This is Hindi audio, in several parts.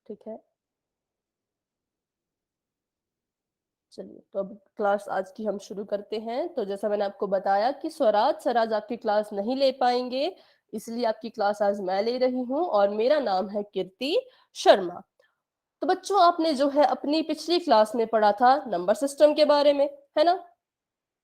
ठीक है, चलिए तो अब क्लास आज की हम शुरू करते हैं। तो जैसा मैंने आपको बताया कि स्वराज सर आज आपकी क्लास नहीं ले पाएंगे, इसलिए आपकी क्लास आज मैं ले रही हूँ और मेरा नाम है कीर्ति शर्मा। तो बच्चों, आपने जो है अपनी पिछली क्लास में पढ़ा था नंबर सिस्टम के बारे में, है ना?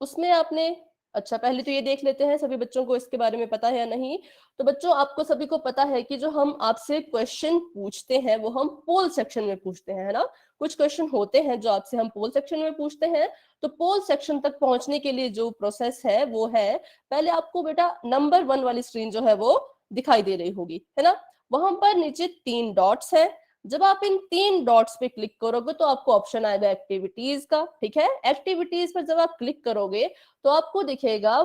उसमें आपने, अच्छा पहले तो ये देख लेते हैं सभी बच्चों को इसके बारे में पता है या नहीं। तो बच्चों, आपको सभी को पता है कि जो हम आपसे क्वेश्चन पूछते हैं वो हम पोल सेक्शन में पूछते हैं, है ना? कुछ क्वेश्चन होते हैं जो आपसे हम पोल सेक्शन में पूछते हैं। तो पोल सेक्शन तक पहुंचने के लिए जो प्रोसेस है वो है, पहले आपको बेटा नंबर 1 वाली स्क्रीन जो है वो दिखाई दे रही होगी, है ना? वहां पर नीचे 3 डॉट्स है। जब आप इन 3 डॉट्स पे क्लिक करोगे तो आपको ऑप्शन आएगा एक्टिविटीज का, ठीक है? एक्टिविटीज पर जब आप क्लिक करोगे तो आपको दिखेगा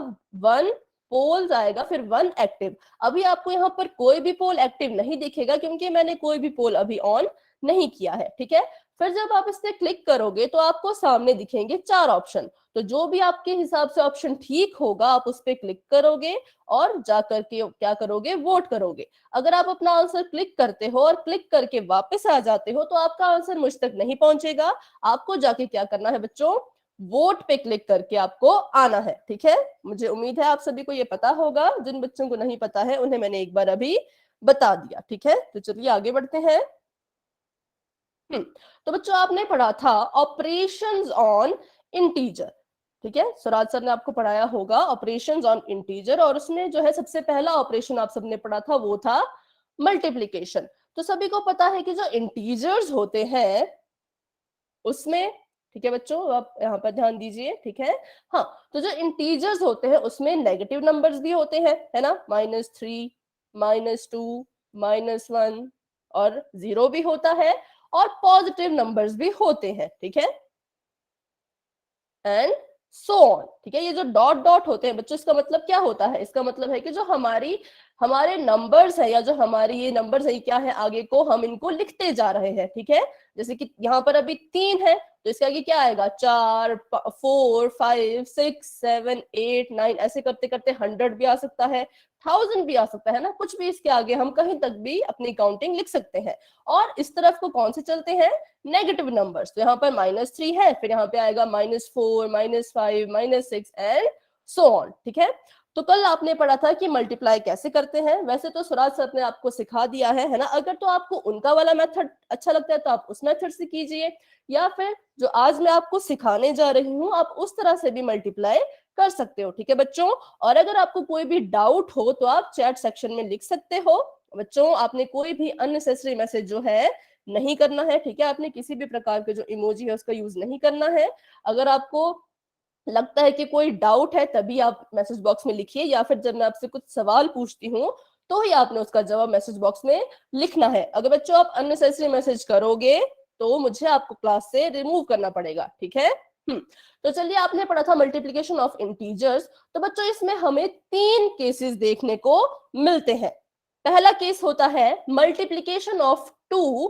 1 पोल्स आएगा, फिर 1 एक्टिव। अभी आपको यहाँ पर कोई भी पोल एक्टिव नहीं दिखेगा क्योंकि मैंने कोई भी पोल अभी ऑन नहीं किया है, ठीक है? फिर जब आप इस पे क्लिक करोगे तो आपको सामने दिखेंगे 4 ऑप्शन। तो जो भी आपके हिसाब से ऑप्शन ठीक होगा आप उस पर क्लिक करोगे और जाकर के क्या करोगे, वोट करोगे। अगर आप अपना आंसर क्लिक करते हो और क्लिक करके वापस आ जाते हो तो आपका आंसर मुझ तक नहीं पहुंचेगा। आपको जाके क्या करना है बच्चों, वोट पे क्लिक करके आपको आना है, ठीक है? मुझे उम्मीद है आप सभी को ये पता होगा। जिन बच्चों को नहीं पता है उन्हें मैंने एक बार अभी बता दिया, ठीक है? तो चलिए आगे बढ़ते हैं। तो बच्चों, आपने पढ़ा था ऑपरेशंस ऑन इंटीजर, ठीक है? स्वराज सर ने आपको पढ़ाया होगा ऑपरेशंस ऑन इंटीजर, और उसमें जो है सबसे पहला ऑपरेशन आप सबने पढ़ा था वो था मल्टीप्लिकेशन। तो सभी को पता है कि जो इंटीजर्स होते हैं उसमें, ठीक है बच्चों, आप यहाँ पर ध्यान दीजिए, ठीक है? हाँ, तो जो इंटीजर्स होते हैं उसमें नेगेटिव नंबर्स भी होते हैं, है ना? -3, -2, -1 और 0 भी होता है, और पॉजिटिव नंबर्स भी होते हैं, ठीक है? एंड सो ऑन, ठीक है? ये जो डॉट डॉट होते हैं बच्चों, इसका मतलब क्या होता है? इसका मतलब है कि जो हमारे नंबर्स है, या जो हमारी ये नंबर्स है क्या है, आगे को हम इनको लिखते जा रहे हैं, ठीक है? जैसे कि यहाँ पर अभी 3 है तो इसके आगे क्या आएगा, 4, 4, 5, 6, 7, 8, 9, ऐसे करते करते 100 भी आ सकता है, 1000 भी आ सकता है ना? कुछ भी इसके आगे हम कहीं तक भी अपनी काउंटिंग लिख सकते हैं। और इस तरफ को कौन से चलते हैं, नेगेटिव नंबर्स। तो यहाँ पर -3 है, फिर यहाँ पे आएगा -4, -5, -6 एंड सो ऑन, ठीक है? तो कल आपने पढ़ा था कि मल्टीप्लाई कैसे करते हैं। वैसे तो स्वराज सर ने आपको सिखा दिया है ना? अगर तो आपको उनका वाला मेथड अच्छा लगता है तो आप उस मेथड से कीजिए, या फिर जो आज मैं आपको सिखाने जा रही हूँ आप उस तरह से भी मल्टीप्लाई कर सकते हो, ठीक है बच्चों? और अगर आपको कोई भी डाउट हो तो आप चैट सेक्शन में लिख सकते हो। बच्चों, आपने कोई भी अननेसेसरी मैसेज जो है नहीं करना है, ठीक है? आपने किसी भी प्रकार के जो इमोजी है उसका यूज नहीं करना है। अगर आपको लगता है कि कोई डाउट है तभी आप मैसेज बॉक्स में लिखिए, या फिर जब मैं आपसे कुछ सवाल पूछती हूँ तो ही आपने उसका जवाब मैसेज बॉक्स में लिखना है। अगर बच्चों आप अननेसेसरी मैसेज करोगे तो मुझे आपको क्लास से रिमूव करना पड़ेगा, ठीक है? तो चलिए, आपने पढ़ा था मल्टीप्लिकेशन ऑफ इंटीजर्स। तो बच्चों, इसमें हमें 3 केसेस देखने को मिलते हैं। पहला केस होता है मल्टीप्लिकेशन ऑफ 2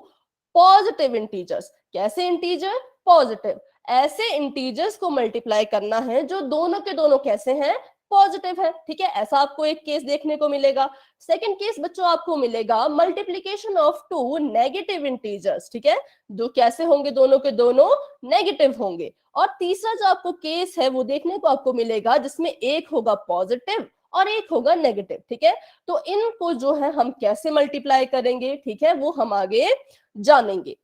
पॉजिटिव इंटीजर्स। कैसे इंटीजर? पॉजिटिव। ऐसे इंटीजर्स को मल्टीप्लाई करना है जो दोनों के दोनों कैसे हैं, पॉजिटिव है, ठीक है? ऐसा आपको एक केस देखने को मिलेगा। सेकंड केस बच्चों आपको मिलेगा मल्टीप्लिकेशन ऑफ 2 नेगेटिव इंटीजर्स, ठीक है? जो कैसे होंगे, दोनों के दोनों नेगेटिव होंगे। और तीसरा जो आपको केस है वो देखने को आपको मिलेगा जिसमें एक होगा पॉजिटिव और एक होगा नेगेटिव, ठीक है? तो इनको जो है हम कैसे मल्टीप्लाई करेंगे, ठीक है, वो हम आगे जानेंगे।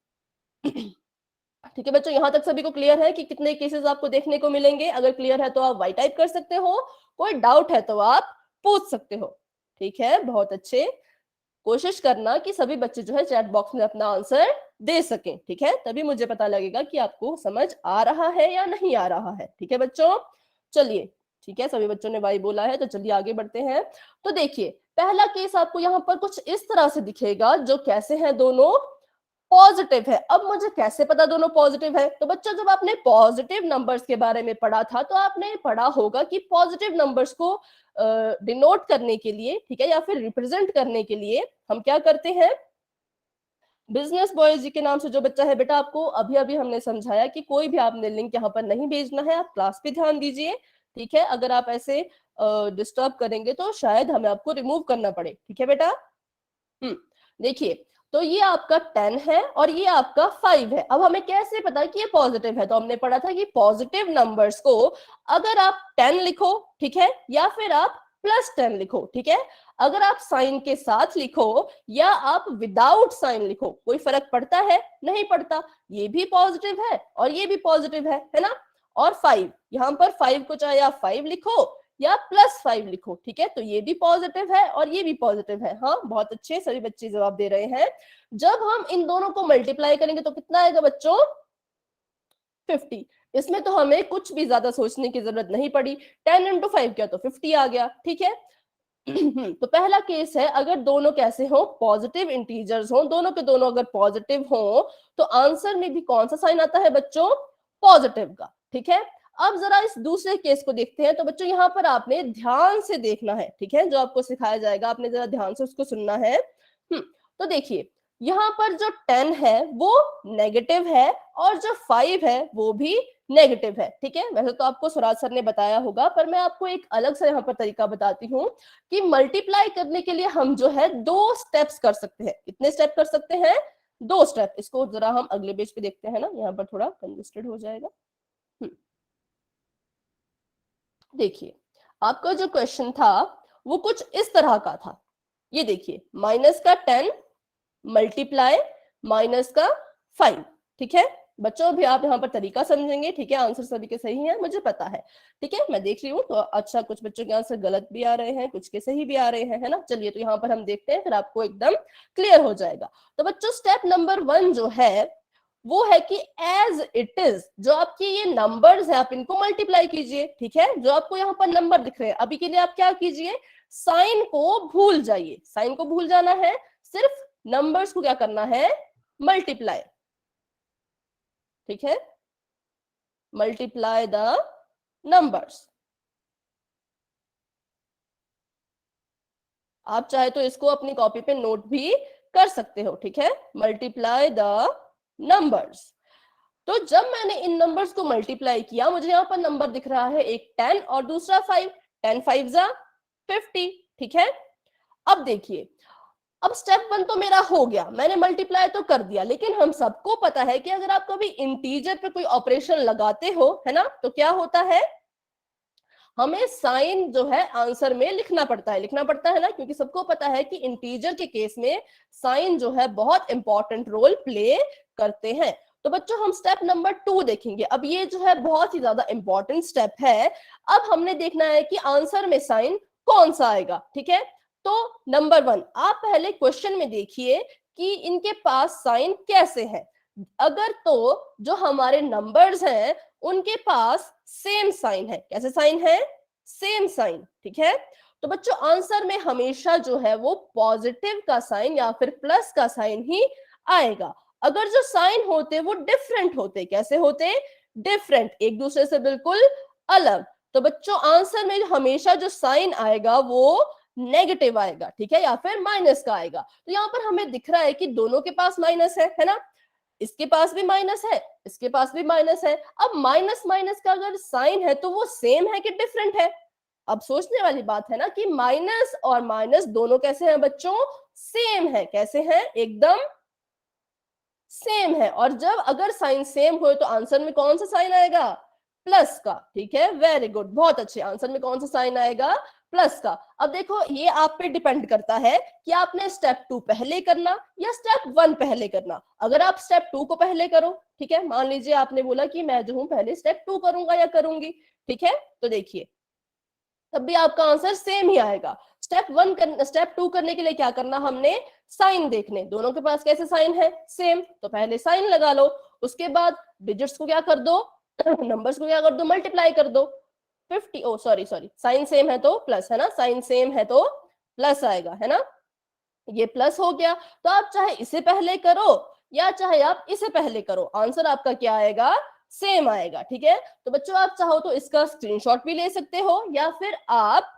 ठीक है बच्चों, यहां तक सभी को क्लियर है कि कितने केसेस आपको देखने को मिलेंगे? अगर क्लियर है तो आप वाई टाइप कर सकते हो, कोई डाउट है तो आप पूछ सकते हो। ठीक है, बहुत अच्छे। कोशिश करना कि सभी बच्चे जो है चैट बॉक्स में अपना आंसर दे सकें, ठीक है? तभी मुझे पता लगेगा कि आपको समझ आ रहा है या नहीं आ रहा है। ठीक है बच्चों, चलिए, ठीक है, सभी बच्चों ने वाई बोला है तो चलिए आगे बढ़ते हैं। तो देखिए, पहला केस आपको यहाँ पर कुछ इस तरह से दिखेगा, जो कैसे हैं, दोनों पॉजिटिव है। अब मुझे कैसे पता दोनों पॉजिटिव है? तो बच्चों, जब आपने पॉजिटिव नंबर्स के बारे में पढ़ा था तो आपने पढ़ा होगा कि पॉजिटिव नंबर्स को डिनोट करने के लिए, ठीक है, या फिर रिप्रेजेंट करने के लिए हम क्या करते हैं, बिजनेस बॉयज जी के नाम से जो बच्चा है, बेटा आपको अभी अभी हमने समझाया कि कोई भी आपने लिंक यहाँ पर नहीं भेजना है, आप क्लास पे ध्यान दीजिए, ठीक है? अगर आप ऐसे डिस्टर्ब करेंगे तो शायद हमें आपको रिमूव करना पड़े, ठीक है बेटा? देखिए, तो ये आपका 10 है और ये आपका 5 है। अब हमें कैसे पता कि ये पॉजिटिव है? तो हमने पढ़ा था कि पॉजिटिव नंबर्स को अगर आप 10 लिखो, ठीक है, या फिर आप +10 लिखो, ठीक है, अगर आप साइन के साथ लिखो या आप विदाउट साइन लिखो, कोई फर्क पड़ता है? नहीं पड़ता। ये भी पॉजिटिव है और ये भी पॉजिटिव है ना। और 5, यहां पर 5 को चाहे आप 5 लिखो या +5 लिखो, ठीक है, तो ये भी पॉजिटिव है और ये भी पॉजिटिव है। हाँ, बहुत अच्छे, सभी बच्चे जवाब दे रहे हैं। जब हम इन दोनों को मल्टीप्लाई करेंगे तो कितना आएगा बच्चों? 50। इसमें तो हमें कुछ भी ज्यादा सोचने की जरूरत नहीं पड़ी। 10 × 5 किया तो 50 आ गया, ठीक है। तो पहला केस है, अगर दोनों कैसे हो? पॉजिटिव इंटीजर्स हो, दोनों के दोनों अगर पॉजिटिव हो तो आंसर में भी कौन सा साइन आता है बच्चों? पॉजिटिव का, ठीक है। अब जरा इस दूसरे केस को देखते हैं। तो बच्चों यहाँ पर आपने ध्यान से देखना है, ठीक है, जो आपको सिखाया जाएगा आपने जरा ध्यान से उसको सुनना है। तो देखिए, यहाँ पर जो 10 है वो नेगेटिव है और जो 5 है वो भी नेगेटिव है, ठीक है। वैसे तो आपको स्वराज सर ने बताया होगा, पर मैं आपको एक अलग से यहाँ पर तरीका बताती हूँ कि मल्टीप्लाई करने के लिए हम जो है 2 स्टेप्स कर सकते हैं। कितने स्टेप कर सकते हैं? 2 स्टेप। इसको जरा हम अगले पेज पे देखते हैं ना, यहाँ पर थोड़ा कंजेस्टेड हो जाएगा। देखिए, आपका जो क्वेश्चन था वो कुछ इस तरह का था। ये देखिए, -10 मल्टीप्लाई -5, ठीक है बच्चों। अभी आप यहाँ पर तरीका समझेंगे, ठीक है। आंसर सभी के सही हैं, मुझे पता है, ठीक है, मैं देख रही हूँ। तो अच्छा, कुछ बच्चों के आंसर गलत भी आ रहे हैं, कुछ के सही भी आ रहे हैं, है ना। चलिए, तो यहाँ पर हम देखते हैं, फिर आपको एकदम क्लियर हो जाएगा। तो बच्चों, स्टेप नंबर 1 जो है वो है कि एज इट इज, जो आपके ये नंबर्स है आप इनको मल्टीप्लाई कीजिए, ठीक है। जो आपको यहाँ पर नंबर दिख रहे हैं, अभी के लिए आप क्या कीजिए? साइन को भूल जाइए। साइन को भूल जाना है, सिर्फ नंबर्स को क्या करना है? मल्टीप्लाई, ठीक है, मल्टीप्लाई द नंबर्स। आप चाहे तो इसको अपनी कॉपी पे नोट भी कर सकते हो, ठीक है, मल्टीप्लाई द नंबर्स। तो जब मैंने इन नंबर्स को मल्टीप्लाई किया, मुझे यहाँ पर नंबर दिख रहा है, एक 10 और दूसरा 5। 10 5 50, ठीक है। अब देखिए, अब स्टेप 1 तो मेरा हो गया, मैंने मल्टीप्लाई तो कर दिया, लेकिन हम सबको पता है कि अगर आप कभी इंटीजर पे कोई ऑपरेशन लगाते हो, है ना, तो क्या होता है? हमें साइन जो है आंसर में लिखना पड़ता है ना, क्योंकि सबको पता है कि इंटीजर के केस में साइन जो है बहुत इंपॉर्टेंट रोल प्ले करते हैं। तो बच्चों, हम स्टेप नंबर 2 देखेंगे। अब ये जो है बहुत ही ज्यादा इंपॉर्टेंट स्टेप है। अब हमने देखना है कि आंसर में साइन कौन सा आएगा, ठीक है। तो नंबर 1, आप पहले क्वेश्चन में देखिए कि इनके पास साइन कैसे है। अगर तो जो हमारे नंबर्स हैं उनके पास सेम साइन है। कैसे साइन है? सेम साइन, ठीक है। तो बच्चों, आंसर में हमेशा जो है वो पॉजिटिव का साइन या फिर प्लस का साइन ही आएगा। अगर जो साइन होते वो डिफरेंट होते, कैसे होते? डिफरेंट, एक दूसरे से बिल्कुल अलग, तो बच्चों आंसर में हमेशा जो साइन आएगा वो नेगेटिव आएगा, ठीक है, या फिर माइनस का आएगा। तो यहाँ पर हमें दिख रहा है कि दोनों के पास माइनस है ना। इसके पास भी माइनस है, इसके पास भी माइनस है। अब माइनस माइनस का अगर साइन है तो वो सेम है कि डिफरेंट है? अब सोचने वाली बात है ना कि माइनस और माइनस दोनों कैसे हैं बच्चों? सेम है। कैसे हैं? एकदम सेम है। और जब अगर साइन सेम हो तो आंसर में कौन सा साइन आएगा? प्लस का, ठीक है, वेरी गुड, बहुत अच्छे। आंसर में कौन सा साइन आएगा? प्लस का। अब देखो, ये आप पे डिपेंड करता है कि आपने स्टेप 2 पहले करना या स्टेप 1 पहले करना। अगर आप स्टेप 2 को पहले करो, ठीक है, मान लीजिए आपने बोला कि मैं जो हूं पहले स्टेप 2 करूंगा या करूंगी, ठीक है, तो देखिए तब भी आपका आंसर सेम ही आएगा। स्टेप 2 करने के लिए क्या करना हमने? साइन देखने, दोनों के पास कैसे साइन है? सेम, तो पहले साइन लगा लो। उसके बाद डिजिट्स को क्या कर दो? नंबर्स को क्या कर दो? मल्टीप्लाई कर दो। 50, ओ सॉरी साइन सेम है तो प्लस, है ना, साइन सेम है तो प्लस आएगा, है ना। ये प्लस हो गया। तो आप चाहे इसे पहले करो या चाहे आप इसे पहले करो, आंसर आपका क्या आएगा? सेम आएगा, ठीक है। तो बच्चों, आप चाहो तो इसका स्क्रीनशॉट भी ले सकते हो या फिर आप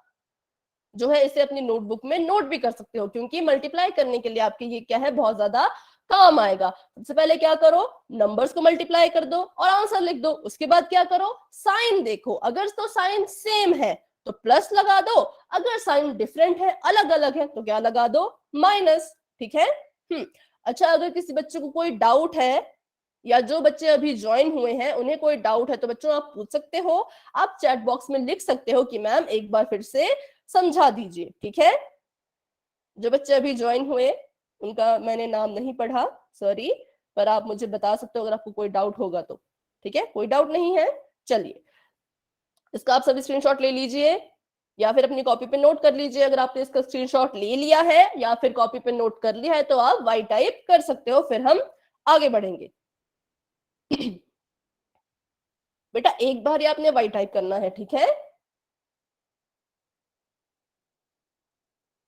जो है इसे अपनी नोटबुक में नोट भी कर सकते हो, क्योंकि मल्टीप्लाई करने के लिए आपके ये क्या है, बहुत ज्यादा काम आएगा। सबसे पहले क्या करो? नंबर्स को मल्टीप्लाई कर दो और आंसर लिख दो। उसके बाद क्या करो? साइन देखो, अगर तो साइन सेम है तो प्लस लगा दो, अगर साइन डिफरेंट है, अलग अलग है, तो क्या लगा दो? माइनस, ठीक है। अच्छा, अगर किसी बच्चे को कोई डाउट है या जो बच्चे अभी ज्वाइन हुए हैं उन्हें कोई डाउट है तो बच्चों आप पूछ सकते हो, आप चैट बॉक्स में लिख सकते हो कि मैम एक बार फिर से समझा दीजिए, ठीक है। जो बच्चे अभी ज्वाइन हुए उनका मैंने नाम नहीं पढ़ा, सॉरी, पर आप मुझे बता सकते हो अगर आपको कोई डाउट होगा तो, ठीक है। कोई डाउट नहीं है, चलिए इसका आप सभी स्क्रीनशॉट ले लीजिए या फिर अपनी कॉपी पे नोट कर लीजिए। अगर आपने इसका स्क्रीनशॉट ले लिया है या फिर कॉपी पे नोट कर लिया है तो आप वाई टाइप कर सकते हो, फिर हम आगे बढ़ेंगे। बेटा एक बार ही आपने वाई टाइप करना है, ठीक है।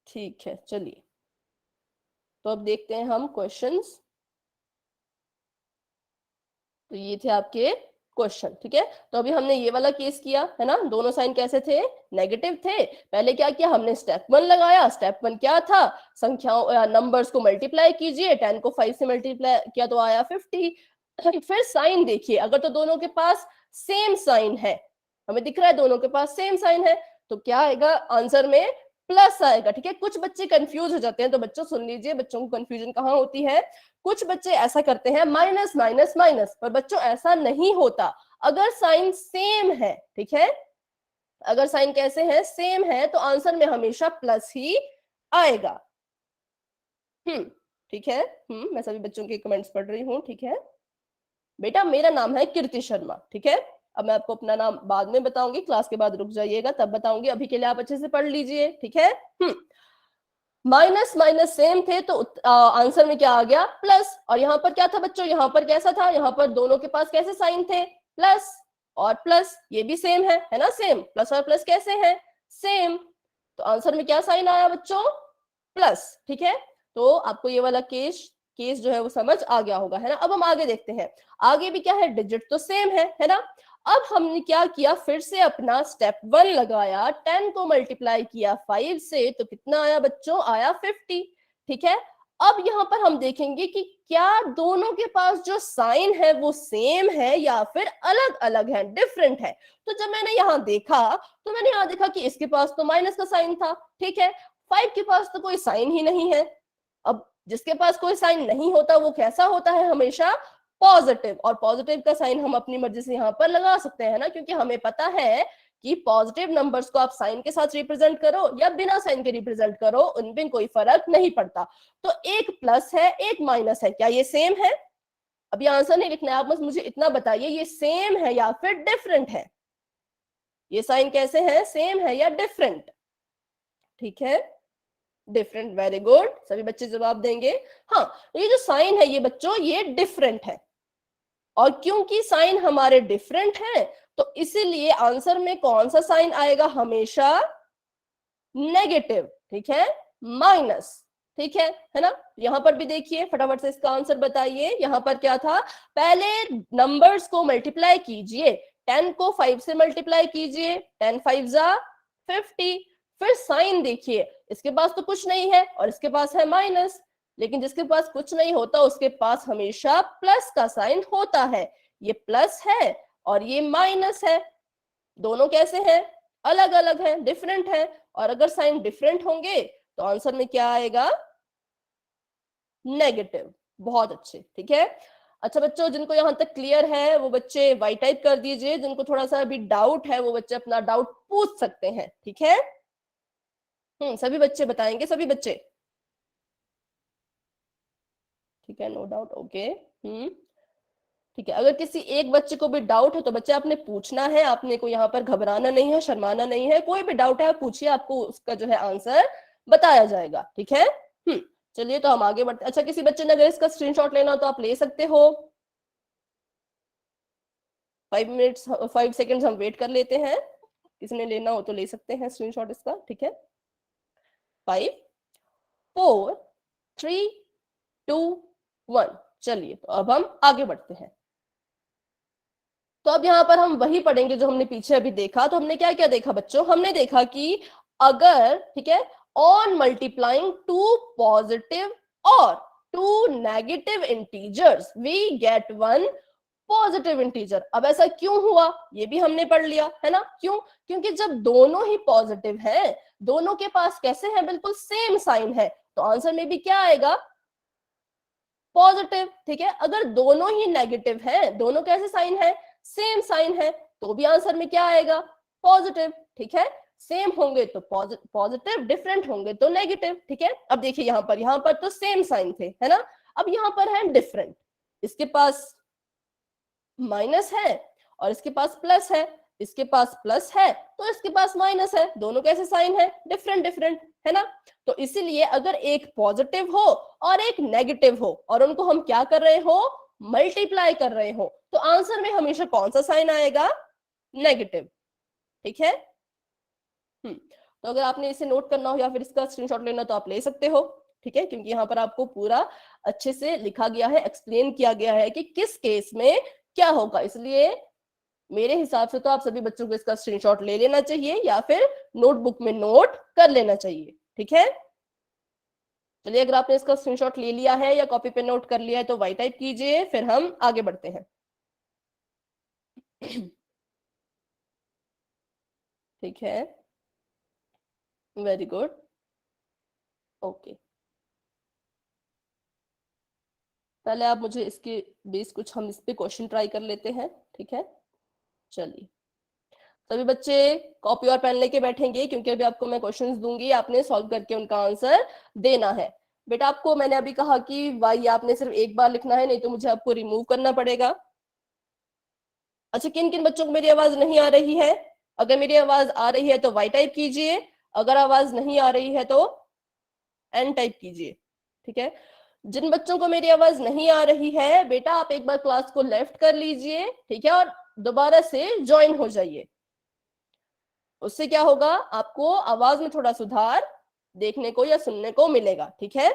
ठीक है, चलिए तो अब देखते हैं हम क्वेश्चंस। तो ये थे आपके क्वेश्चन, ठीक है। तो अभी हमने ये वाला केस किया है ना, दोनों साइन कैसे थे, नेगेटिव थे। पहले क्या किया हमने स्टेप 1 लगाया, स्टेप 1 क्या था, संख्याओं नंबर्स को मल्टीप्लाई कीजिए, 10 को 5 से मल्टीप्लाई किया तो आया 50। फिर साइन देखिए, अगर तो दोनों के पास सेम साइन है, हमें दिख रहा है दोनों के पास सेम साइन है, तो क्या आएगा आंसर में, प्लस आएगा, ठीक है। कुछ बच्चे कंफ्यूज हो जाते हैं, तो बच्चों सुन लीजिए, बच्चों को कंफ्यूजन कहाँ होती है, कुछ बच्चे ऐसा करते हैं माइनस माइनस माइनस, पर बच्चों ऐसा नहीं होता। अगर साइन सेम है, ठीक है, अगर साइन कैसे है, सेम है, तो आंसर में हमेशा प्लस ही आएगा। ठीक है। मैं सभी बच्चों के कमेंट्स पढ़ रही हूँ, ठीक है। बेटा मेरा नाम है कीर्ति शर्मा, ठीक है। अब मैं आपको अपना नाम बाद में बताऊंगी, क्लास के बाद रुक जाइएगा तब बताऊंगी, अभी के लिए आप अच्छे से पढ़ लीजिए, ठीक है। माइनस माइनस सेम थे तो आंसर में क्या आ गया, प्लस। और यहाँ पर क्या था बच्चों, यहाँ पर कैसा था, यहाँ पर दोनों के पास कैसे साइन थे, प्लस और प्लस, ये भी सेम है ना, सेम, प्लस और प्लस कैसे है, सेम। तो आंसर में क्या साइन आया बच्चों, प्लस, ठीक है। तो आपको ये वाला केस जो है वो समझ आ गया होगा, है ना। अब हम आगे देखते हैं, आगे भी क्या है, डिजिट तो सेम है ना। अब हमने क्या किया, फिर से अपना स्टेप 1 लगाया, 10 को मल्टीप्लाई किया 5 से, तो कितना आया बच्चों, आया 50, ठीक है। अब यहाँ पर हम देखेंगे कि क्या दोनों के पास जो साइन है वो सेम है या फिर अलग अलग है, डिफरेंट है। तो जब मैंने यहाँ देखा तो मैंने यहाँ देखा कि इसके पास तो माइनस का साइन था, ठीक है, 5 के पास तो कोई साइन ही नहीं है। अब जिसके पास कोई साइन नहीं होता वो कैसा होता है, हमेशा पॉजिटिव, और पॉजिटिव का साइन हम अपनी मर्जी से यहाँ पर लगा सकते हैं ना, क्योंकि हमें पता है कि पॉजिटिव नंबर्स को आप साइन के साथ रिप्रेजेंट करो या बिना साइन के रिप्रेजेंट करो, उनमें कोई फर्क नहीं पड़ता। तो एक प्लस है एक माइनस है, क्या ये सेम है, अभी आंसर नहीं लिखना है, आप बस मुझे इतना बताइए ये सेम है या फिर डिफरेंट है, ये साइन कैसे है, सेम है या डिफरेंट, ठीक है, डिफरेंट, वेरी गुड, सभी बच्चे जवाब देंगे। हाँ, ये जो साइन है ये बच्चों ये डिफरेंट है, और क्योंकि साइन हमारे डिफरेंट हैं तो इसीलिए आंसर में कौन सा साइन आएगा, हमेशा नेगेटिव, ठीक है, माइनस, ठीक है ना। यहां पर भी देखिए, फटाफट से इसका आंसर बताइए, यहां पर क्या था, पहले नंबर्स को मल्टीप्लाई कीजिए, 10 को 5 से मल्टीप्लाई कीजिए, 10 5 जा 50, फिर साइन देखिए, इसके पास तो कुछ नहीं है और इसके पास है माइनस, लेकिन जिसके पास कुछ नहीं होता उसके पास हमेशा प्लस का साइन होता है, ये प्लस है और ये माइनस है, दोनों कैसे हैं, अलग अलग है, डिफरेंट है, और अगर साइन डिफरेंट होंगे तो आंसर में क्या आएगा, नेगेटिव। बहुत अच्छे, ठीक है। अच्छा बच्चों, जिनको यहां तक क्लियर है वो बच्चे वाई टाइप कर दीजिए, जिनको थोड़ा सा अभी डाउट है वो बच्चे अपना डाउट पूछ सकते हैं, ठीक है। सभी बच्चे बताएंगे, सभी बच्चे, ठीक है, नो डाउट, ओके। ठीक है, अगर किसी एक बच्चे को भी डाउट है तो बच्चे आपने पूछना है, आपने को यहाँ पर घबराना नहीं है, शर्माना नहीं है, कोई भी डाउट है आप पूछिए, आपको उसका जो है आंसर बताया जाएगा, ठीक है। चलिए तो हम आगे बढ़ते। अच्छा, किसी बच्चे ने अगर इसका स्क्रीनशॉट लेना हो तो आप ले सकते हो, 5 सेकेंड्स हम वेट कर लेते हैं, किसी ने लेना हो तो ले सकते हैं स्क्रीनशॉट इसका, ठीक है। 5 4 3 2 1, चलिए तो अब हम आगे बढ़ते हैं। तो अब यहाँ पर हम वही पढ़ेंगे जो हमने पीछे अभी देखा। तो हमने क्या क्या देखा बच्चों, हमने देखा कि अगर, ठीक है, ऑन मल्टीप्लाइंग टू पॉजिटिव और two negative integers we get one positive integer. अब ऐसा क्यों हुआ ये भी हमने पढ़ लिया, है ना। क्यों, क्योंकि जब दोनों ही पॉजिटिव हैं, दोनों के पास कैसे है, बिल्कुल सेम साइन है, तो आंसर में भी क्या आएगा, पॉजिटिव। ठीक है, अगर दोनों ही नेगेटिव हैं, दोनों कैसे साइन है, सेम साइन है, तो भी आंसर में क्या आएगा, पॉजिटिव। ठीक है, सेम होंगे तो पॉजिटिव, डिफरेंट होंगे तो नेगेटिव। ठीक है, अब देखिए यहाँ पर तो सेम साइन थे, है ना, अब यहाँ पर है डिफरेंट, इसके पास माइनस है और इसके पास प्लस है, इसके पास प्लस है तो इसके पास माइनस है, दोनों कैसे साइन है, डिफरेंट डिफरेंट, है ना। तो इसीलिए अगर एक पॉजिटिव हो और एक नेगेटिव हो और उनको हम क्या कर रहे हो, मल्टीप्लाई कर रहे हो, तो आंसर में हमेशा कौन सा साइन आएगा, नेगेटिव। ठीक है, तो अगर आपने इसे नोट करना हो या फिर इसका स्क्रीनशॉट लेना तो आप ले सकते हो। ठीक है, क्योंकि यहाँ पर आपको पूरा अच्छे से लिखा गया है, एक्सप्लेन किया गया है कि किस केस में क्या होगा, इसलिए मेरे हिसाब से तो आप सभी बच्चों को इसका स्क्रीनशॉट ले लेना चाहिए या फिर नोटबुक में नोट कर लेना चाहिए। ठीक है, चलिए अगर आपने इसका स्क्रीनशॉट ले लिया है या कॉपी पे नोट कर लिया है तो वाई टाइप कीजिए, फिर हम आगे बढ़ते हैं। ठीक है, वेरी गुड, ओके। पहले आप मुझे इसके बेस कुछ हम इस पे क्वेश्चन ट्राई कर लेते हैं। ठीक है, चलिए सभी बच्चे कॉपी और पेन लेके बैठेंगे क्योंकि अभी आपको मैं क्वेश्चंस दूंगी, आपने सॉल्व करके उनका आंसर देना है। बेटा आपको मैंने अभी कहा कि वाई आपने सिर्फ एक बार लिखना है, नहीं तो मुझे आपको रिमूव करना पड़ेगा। अच्छा, किन किन बच्चों को मेरी आवाज नहीं आ रही है, अगर मेरी आवाज आ रही है तो वाई टाइप कीजिए, अगर आवाज नहीं आ रही है तो एन टाइप कीजिए। ठीक है, जिन बच्चों को मेरी आवाज नहीं आ रही है बेटा आप एक बार क्लास को लेफ्ट कर लीजिए, ठीक है, और दोबारा से ज्वाइन हो जाइए। उससे क्या होगा, आपको आवाज में थोड़ा सुधार देखने को या सुनने को मिलेगा। ठीक है,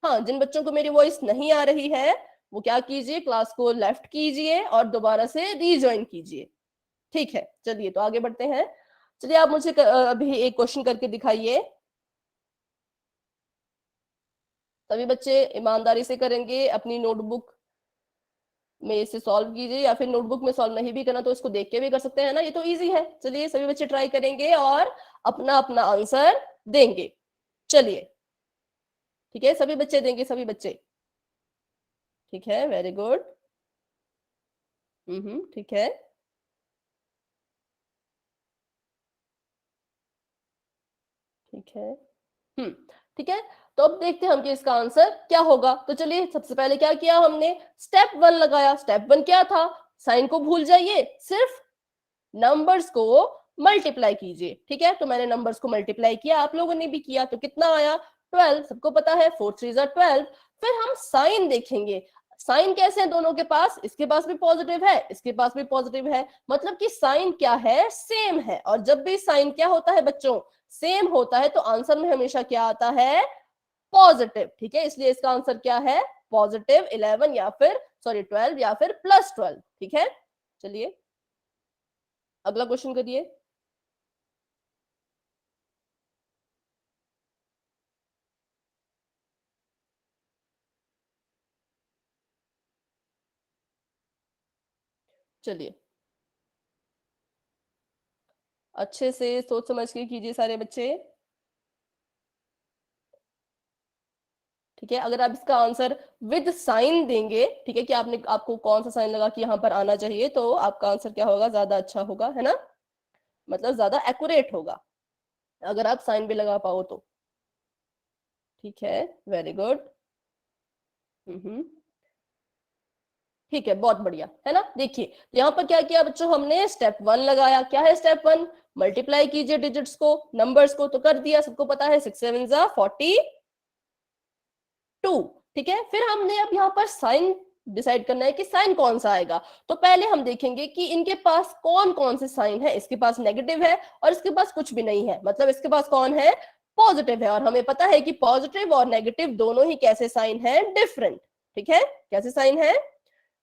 हाँ, जिन बच्चों को मेरी वॉइस नहीं आ रही है वो क्या कीजिए, क्लास को लेफ्ट कीजिए और दोबारा से रीज्वाइन कीजिए। ठीक है, चलिए तो आगे बढ़ते हैं। चलिए आप मुझे अभी एक क्वेश्चन करके दिखाइए। सभी बच्चे ईमानदारी से करेंगे, अपनी नोटबुक में इसे सॉल्व कीजिए या फिर नोटबुक में सॉल्व नहीं भी करना तो इसको देख के भी कर सकते हैं ना, ये तो इजी है। चलिए सभी बच्चे ट्राई करेंगे और अपना अपना आंसर देंगे। चलिए ठीक है, सभी बच्चे देंगे, सभी बच्चे। ठीक है, वेरी गुड। ठीक है, ठीक है, ठीक है। तो अब देखते हैं हम कि इसका आंसर क्या होगा। तो चलिए सबसे पहले क्या किया हमने, स्टेप 1 लगाया। स्टेप 1 क्या था, साइन को भूल जाइए, सिर्फ नंबर्स को मल्टीप्लाई कीजिए। ठीक है, तो मैंने नंबर्स को मल्टीप्लाई किया, आप लोगों ने भी किया, तो कितना आया, 12। सबको पता है 4 3 12। फिर हम साइन देखेंगे, साइन कैसे है दोनों के पास, इसके पास भी पॉजिटिव है, इसके पास भी पॉजिटिव है, मतलब कि साइन क्या है, सेम है। और जब भी साइन क्या होता है बच्चों, सेम होता है, तो आंसर में हमेशा क्या आता है, पॉजिटिव। ठीक है, इसलिए इसका आंसर क्या है, पॉजिटिव 11 या फिर सॉरी 12 या फिर +12। ठीक है, चलिए अगला क्वेश्चन करिए। चलिए अच्छे से सोच समझ के कीजिए सारे बच्चे। ठीक है, अगर आप इसका आंसर विद साइन देंगे, ठीक है, कि आपने आपको कौन सा साइन लगा कि यहाँ पर आना चाहिए, तो आपका आंसर क्या होगा, ज्यादा अच्छा होगा, है ना, मतलब ज्यादा एक्यूरेट होगा अगर आप साइन भी लगा पाओ तो। ठीक है, वेरी गुड। हम्म, ठीक है, बहुत बढ़िया, है ना। देखिए तो यहाँ पर क्या किया बच्चों, हमने स्टेप 1 लगाया। क्या है स्टेप 1, मल्टीप्लाई कीजिए डिजिट्स को, नंबर्स को, तो कर दिया, सबको पता है 6 7 42। ठीक है, फिर हमने अब यहाँ पर साइन डिसाइड करना है कि साइन कौन सा आएगा। तो पहले हम देखेंगे कि इनके पास कौन कौन से साइन है। इसके पास नेगेटिव है और इसके पास कुछ भी नहीं है, मतलब इसके पास कौन है, पॉजिटिव है। और हमें पता है कि पॉजिटिव और नेगेटिव दोनों ही कैसे साइन है, डिफरेंट। ठीक है, कैसे साइन है,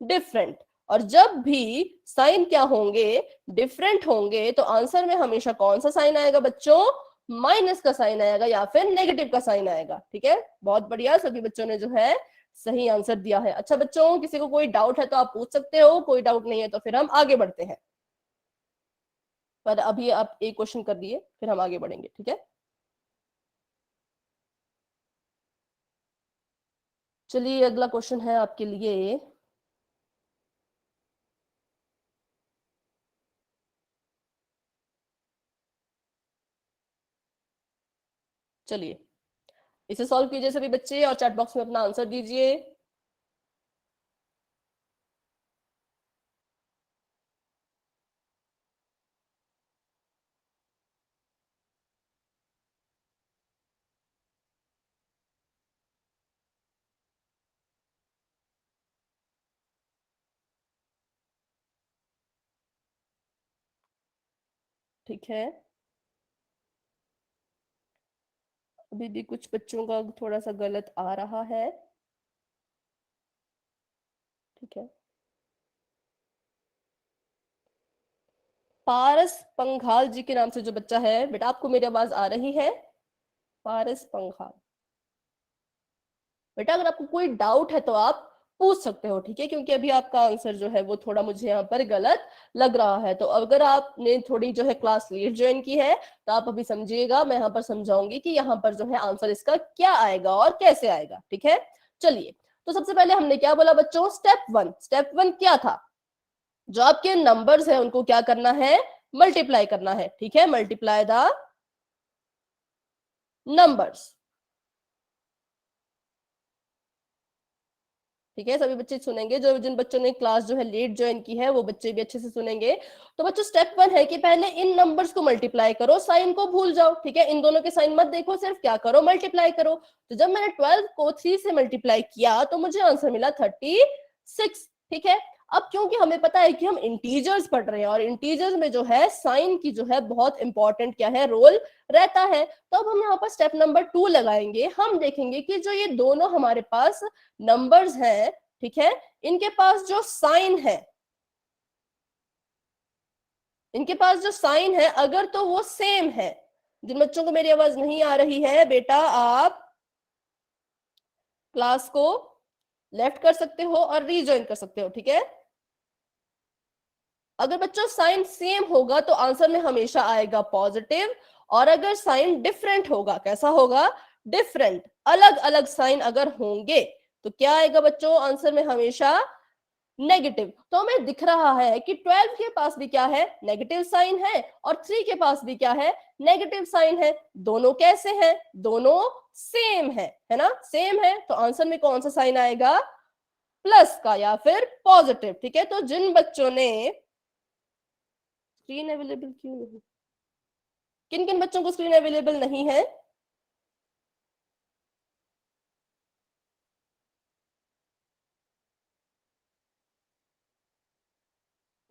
डिफरेंट। और जब भी साइन क्या होंगे, डिफरेंट होंगे, तो आंसर में हमेशा कौन सा साइन आएगा बच्चों, माइनस का साइन आएगा या फिर नेगेटिव का साइन आएगा। ठीक है, बहुत बढ़िया, सभी बच्चों ने जो है सही आंसर दिया है। अच्छा बच्चों, किसी को कोई डाउट है तो आप पूछ सकते हो, कोई डाउट नहीं है तो फिर हम आगे बढ़ते हैं। पर अभी आप एक क्वेश्चन कर दिए, फिर हम आगे बढ़ेंगे। ठीक है, चलिए अगला क्वेश्चन है आपके लिए। चलिए इसे सॉल्व कीजिए सभी बच्चे और चैट बॉक्स में अपना आंसर दीजिए। ठीक है, अभी भी कुछ बच्चों का थोड़ा सा गलत आ रहा है। ठीक है, पारस पंघाल जी के नाम से जो बच्चा है, बेटा आपको मेरी आवाज आ रही है? पारस पंघाल, बेटा अगर आपको कोई डाउट है तो आप पूछ सकते हो, ठीक है, क्योंकि अभी आपका आंसर जो है वो थोड़ा मुझे यहाँ पर गलत लग रहा है। तो अगर आपने थोड़ी जो है क्लास लेट ज्वाइन की है तो आप अभी समझिएगा, मैं यहाँ पर समझाऊंगी कि यहाँ पर जो है आंसर इसका क्या आएगा और कैसे आएगा। ठीक है, चलिए तो सबसे पहले हमने क्या बोला बच्चों, स्टेप वन। स्टेप वन क्या था, जो आपके नंबर्स है उनको क्या करना है, मल्टीप्लाई करना है। ठीक है, मल्टीप्लाई द नंबर्स। ठीक है, सभी बच्चे सुनेंगे, जो जिन बच्चों ने क्लास जो है लेट ज्वाइन की है वो बच्चे भी अच्छे से सुनेंगे। तो बच्चों स्टेप वन है कि पहले इन नंबर्स को मल्टीप्लाई करो, साइन को भूल जाओ। ठीक है, इन दोनों के साइन मत देखो, सिर्फ क्या करो, मल्टीप्लाई करो। तो जब मैंने 12 को 3 से मल्टीप्लाई किया तो मुझे आंसर मिला 36। ठीक है, अब क्योंकि हमें पता है कि हम इंटीजर्स पढ़ रहे हैं और इंटीजर्स में जो है साइन की जो है बहुत इंपॉर्टेंट क्या है, रोल रहता है। तो अब हम यहाँ पर स्टेप नंबर 2 लगाएंगे। हम देखेंगे कि जो ये दोनों हमारे पास नंबर्स हैं, ठीक है, इनके पास जो साइन है, इनके पास जो साइन है अगर तो वो सेम है। जिन बच्चों को मेरी आवाज नहीं आ रही है बेटा आप क्लास को लेफ्ट कर सकते हो और रीज्वाइन कर सकते हो। ठीक है, अगर बच्चों साइन सेम होगा तो आंसर में हमेशा आएगा पॉजिटिव, और अगर साइन डिफरेंट होगा, कैसा होगा, डिफरेंट, अलग अलग साइन अगर होंगे तो क्या आएगा बच्चों, आंसर में हमेशा नेगेटिव। तो हमें दिख रहा है कि 12 के पास भी क्या है, नेगेटिव साइन है, और 3 के पास भी क्या है, नेगेटिव साइन है। दोनों कैसे हैं, दोनों सेम है ना, सेम है, तो आंसर में कौन सा साइन आएगा, प्लस का या फिर पॉजिटिव। ठीक है, तो जिन बच्चों ने स्क्रीन अवेलेबल क्यों नहीं, किन किन बच्चों को स्क्रीन अवेलेबल नहीं है,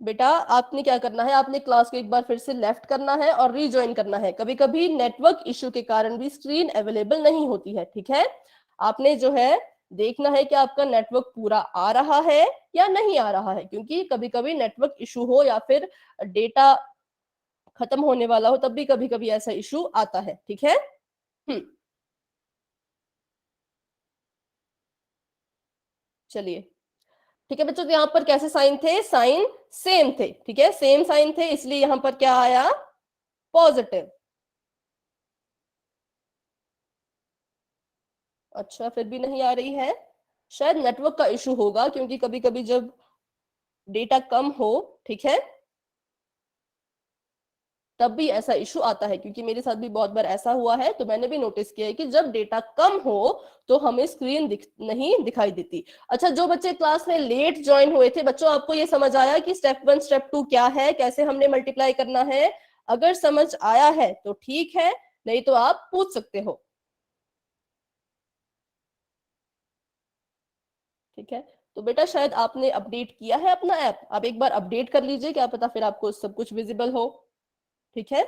बेटा आपने क्या करना है, आपने क्लास को एक बार फिर से लेफ्ट करना है और रीज्वाइन करना है। कभी कभी नेटवर्क इश्यू के कारण भी स्क्रीन अवेलेबल नहीं होती है। ठीक है, आपने जो है देखना है कि आपका नेटवर्क पूरा आ रहा है या नहीं आ रहा है, क्योंकि कभी कभी नेटवर्क इशू हो या फिर डेटा खत्म होने वाला हो तब भी कभी कभी ऐसा इशू आता है। ठीक है, चलिए ठीक है बच्चों, तो यहाँ पर कैसे साइन थे, साइन सेम थे। ठीक है, सेम साइन थे, इसलिए यहाँ पर क्या आया, पॉजिटिव। अच्छा फिर भी नहीं आ रही है, शायद नेटवर्क का इशू होगा, क्योंकि कभी कभी जब डेटा कम हो, ठीक है, तब भी ऐसा इशू आता है, क्योंकि मेरे साथ भी बहुत बार ऐसा हुआ है। तो मैंने भी नोटिस किया है कि जब डेटा कम हो तो हमें स्क्रीन नहीं दिखाई देती। अच्छा, जो बच्चे क्लास में लेट ज्वाइन हुए थे बच्चों, आपको ये समझ आया कि स्टेप 1 स्टेप 2 क्या है, कैसे हमने मल्टीप्लाई करना है? अगर समझ आया है तो ठीक है, नहीं तो आप पूछ सकते हो। ठीक है, तो बेटा शायद आपने अपडेट किया है अपना ऐप, आप एक बार अपडेट कर लीजिए, क्या पता फिर आपको सब कुछ विजिबल हो। ठीक है,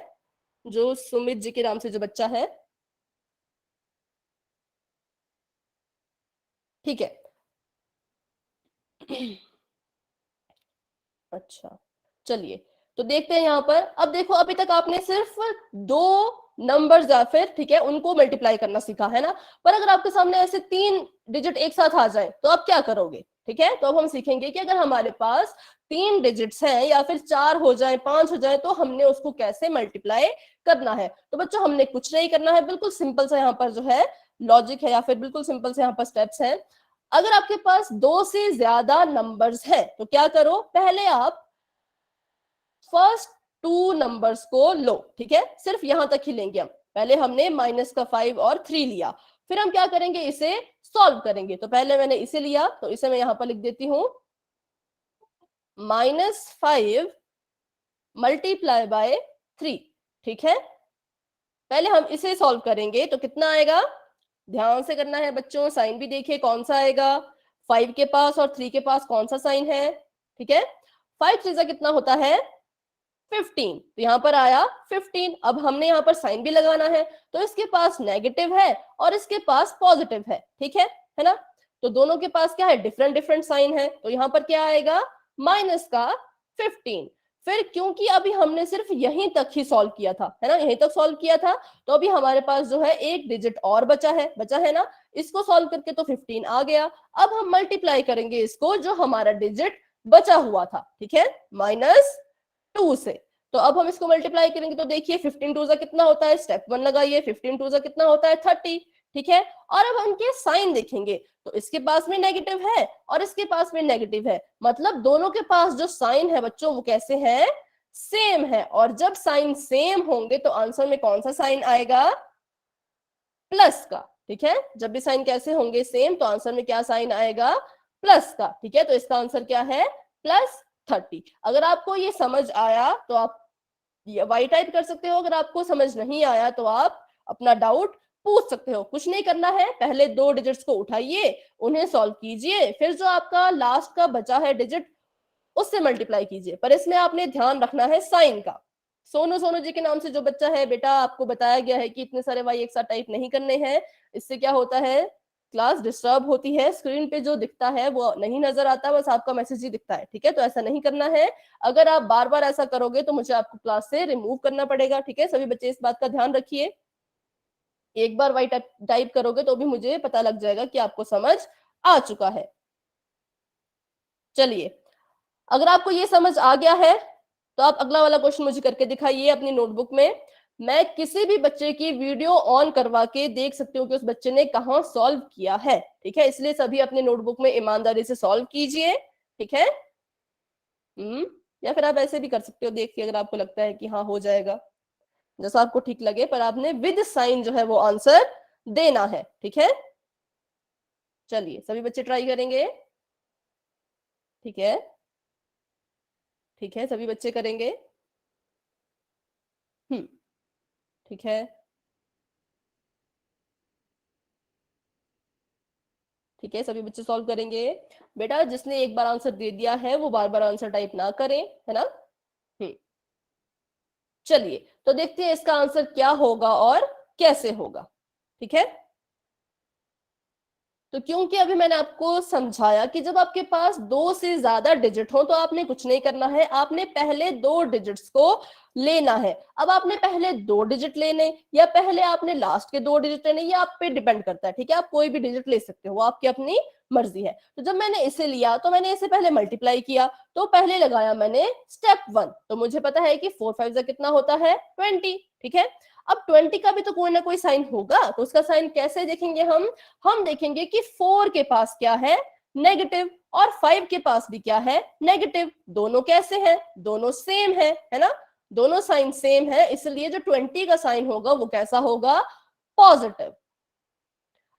जो सुमित जी के नाम से जो बच्चा है, ठीक है। अच्छा चलिए, तो देखते हैं यहाँ पर। अब देखो अभी तक आपने सिर्फ दो नंबर्स या फिर ठीक है उनको मल्टीप्लाई करना सीखा है ना, पर अगर आपके सामने ऐसे 3 डिजिट एक साथ आ जाए तो आप क्या करोगे? ठीक है, तो अब हम सीखेंगे कि अगर हमारे पास 3 डिजिट्स हैं या फिर 4 हो जाए, 5 हो जाए, तो हमने उसको कैसे मल्टीप्लाई करना है। तो बच्चों हमने कुछ नहीं करना है, बिल्कुल सिंपल सा यहाँ पर जो है लॉजिक है या फिर बिल्कुल सिंपल से यहाँ पर स्टेप्स हैं। अगर आपके पास 2 से ज्यादा नंबर्स हैं तो क्या करो, पहले आप फर्स्ट 2 नंबर्स को लो, ठीक है, सिर्फ यहां तक ही लेंगे हम। पहले हमने माइनस का 5 और 3 लिया, फिर हम क्या करेंगे, इसे सॉल्व करेंगे। तो पहले मैंने इसे लिया, तो इसे मैं यहां पर लिख देती हूं -5 मल्टीप्लाई बाय 3, ठीक है। पहले हम इसे सॉल्व करेंगे तो कितना आएगा, ध्यान से करना है बच्चों, साइन भी देखिए कौन सा आएगा, 5 के पास और 3 के पास कौन सा साइन है, ठीक है। 5 3 कितना होता है 15, तो यहां पर आया 15। अब हमने यहां पर साइन भी लगाना है, तो इसके पास नेगेटिव है और इसके पास पॉजिटिव है, ठीक है ना। तो दोनों के पास क्या है, डिफरेंट डिफरेंट साइन है, तो यहां पर क्या आएगा माइनस का 15। फिर क्योंकि अभी हमने सिर्फ यहीं तक ही सॉल्व किया था, है ना, यहीं तक सॉल्व किया था, तो अभी हमारे पास जो है एक डिजिट और बचा है ना, इसको सॉल्व करके तो 15 आ गया। अब हम मल्टीप्लाई करेंगे इसको, जो हमारा डिजिट बचा हुआ था, ठीक है, -2 से। तो अब हम इसको मल्टीप्लाई करेंगे तो देखिए 15 2 कितना होता है, स्टेप 1 लगाइए, 15 2 कितना होता है 30, ठीक है। और अब हम इनके साइन देखेंगे, तो इसके पास में नेगेटिव है और इसके पास में नेगेटिव है, मतलब दोनों के पास जो साइन है बच्चों वो कैसे हैं, सेम है। और जब साइन सेम होंगे तो आंसर में कौन सा साइन आएगा, प्लस का, ठीक है। जब भी साइन कैसे होंगे, सेम, तो आंसर में क्या साइन आएगा, प्लस का, ठीक है। तो इसका आंसर क्या है, +30। अगर आपको ये समझ आया तो आप वाई टाइप कर सकते हो, अगर आपको समझ नहीं आया तो आप अपना डाउट पूछ सकते हो। कुछ नहीं करना है, पहले 2 डिजिट्स को उठाइए, उन्हें सॉल्व कीजिए, फिर जो आपका लास्ट का बचा है डिजिट उससे मल्टीप्लाई कीजिए। पर इसमें आपने ध्यान रखना है साइन का। सोनू सोनू जी के नाम से जो बच्चा है, बेटा आपको बताया गया है कि इतने सारे वाई एक साथ टाइप नहीं करने हैं, इससे क्या होता है, क्लास डिस्टर्ब होती है, स्क्रीन पे जो दिखता है वो नहीं नजर आता, बस आपका मैसेज ही दिखता है, ठीक है। तो ऐसा नहीं करना है, अगर आप बार बार ऐसा करोगे तो मुझे आपको क्लास से रिमूव करना पड़ेगा, ठीक है। सभी बच्चे इस बात का ध्यान रखिए, एक बार वाई टाइप करोगे तो भी मुझे पता लग जाएगा कि आपको समझ आ चुका है। चलिए, अगर आपको ये समझ आ गया है तो आप अगला वाला क्वेश्चन मुझे करके दिखाइए अपनी नोटबुक में। मैं किसी भी बच्चे की वीडियो ऑन करवा के देख सकती हूँ कि उस बच्चे ने कहाँ सॉल्व किया है, ठीक है। इसलिए सभी अपने नोटबुक में ईमानदारी से सॉल्व कीजिए, ठीक है। या फिर आप ऐसे भी कर सकते हो देख के, अगर आपको लगता है कि हाँ हो जाएगा, जैसा आपको ठीक लगे, पर आपने विद साइन जो है वो आंसर देना है, ठीक है। चलिए सभी बच्चे ट्राई करेंगे, ठीक है, ठीक है, सभी बच्चे करेंगे। ठीक है, ठीक है, सभी बच्चे सॉल्व करेंगे। बेटा जिसने एक बार आंसर दे दिया है वो बार बार आंसर टाइप ना करें, है ना। चलिए तो देखते हैं इसका आंसर क्या होगा और कैसे होगा, ठीक है। तो क्योंकि अभी मैंने आपको समझाया कि जब आपके पास 2 से ज्यादा डिजिट हो तो आपने कुछ नहीं करना है, आपने पहले 2 डिजिट्स को लेना है। अब आपने पहले 2 डिजिट लेने या पहले आपने लास्ट के 2 डिजिट लेने, ये आप पे डिपेंड करता है, ठीक है। आप कोई भी डिजिट ले सकते हो, आपकी अपनी मर्जी है। तो जब मैंने इसे लिया तो मैंने इसे पहले मल्टीप्लाई किया, तो पहले लगाया मैंने स्टेप 1, तो मुझे पता है कि 4 5 कितना होता है 20, ठीक है। अब 20 का भी तो कोई ना कोई साइन होगा, तो उसका साइन कैसे देखेंगे हम देखेंगे कि 4 के पास क्या है, नेगेटिव, और 5 के पास भी क्या है, नेगेटिव। दोनों कैसे हैं, दोनों सेम है ना, दोनों साइन सेम है, इसलिए जो 20 का साइन होगा वो कैसा होगा, पॉजिटिव।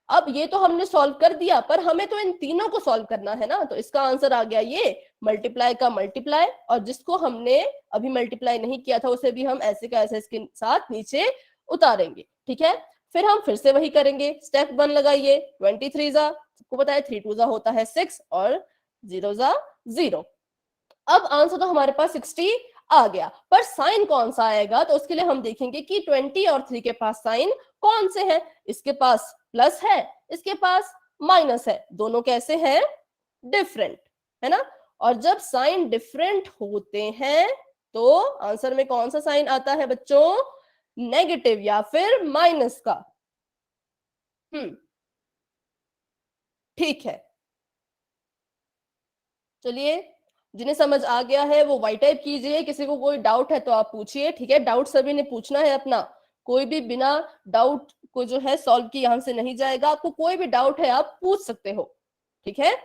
अब ये तो हमने सॉल्व कर दिया, पर हमें तो इन तीनों को सॉल्व करना है ना, तो इसका आंसर आ गया ये मल्टीप्लाई का मल्टीप्लाई, और जिसको हमने अभी मल्टीप्लाई नहीं किया था उसे भी हम ऐसे का ऐसे इसके साथ नीचे उतारेंगे, ठीक है। फिर हम फिर से वही करेंगे, स्टेप 1 लगाइए, 23 जा, सबको पता है 3 2 जा होता है 6 और 0 जा 0। अब आंसर तो हमारे पास 60 आ गया, पर साइन कौन सा आएगा, तो उसके लिए हम देखेंगे कि 20 और 3 के पास साइन कौन से हैं। इसके पास प्लस है, इसके पास माइनस है, दोनों कैसे हैं, डिफरेंट, है ना। और जब साइन डिफरेंट होते हैं तो आंसर में कौन सा साइन आता है बच्चों, नेगेटिव या फिर माइनस का। ठीक है, चलिए, जिन्हें समझ आ गया है वो वाई टाइप कीजिए, किसी को कोई डाउट है तो आप पूछिए, ठीक है। डाउट सभी ने पूछना है अपना, कोई भी बिना डाउट को जो है सॉल्व किए यहां से नहीं जाएगा। आपको कोई भी डाउट है आप पूछ सकते हो, ठीक है।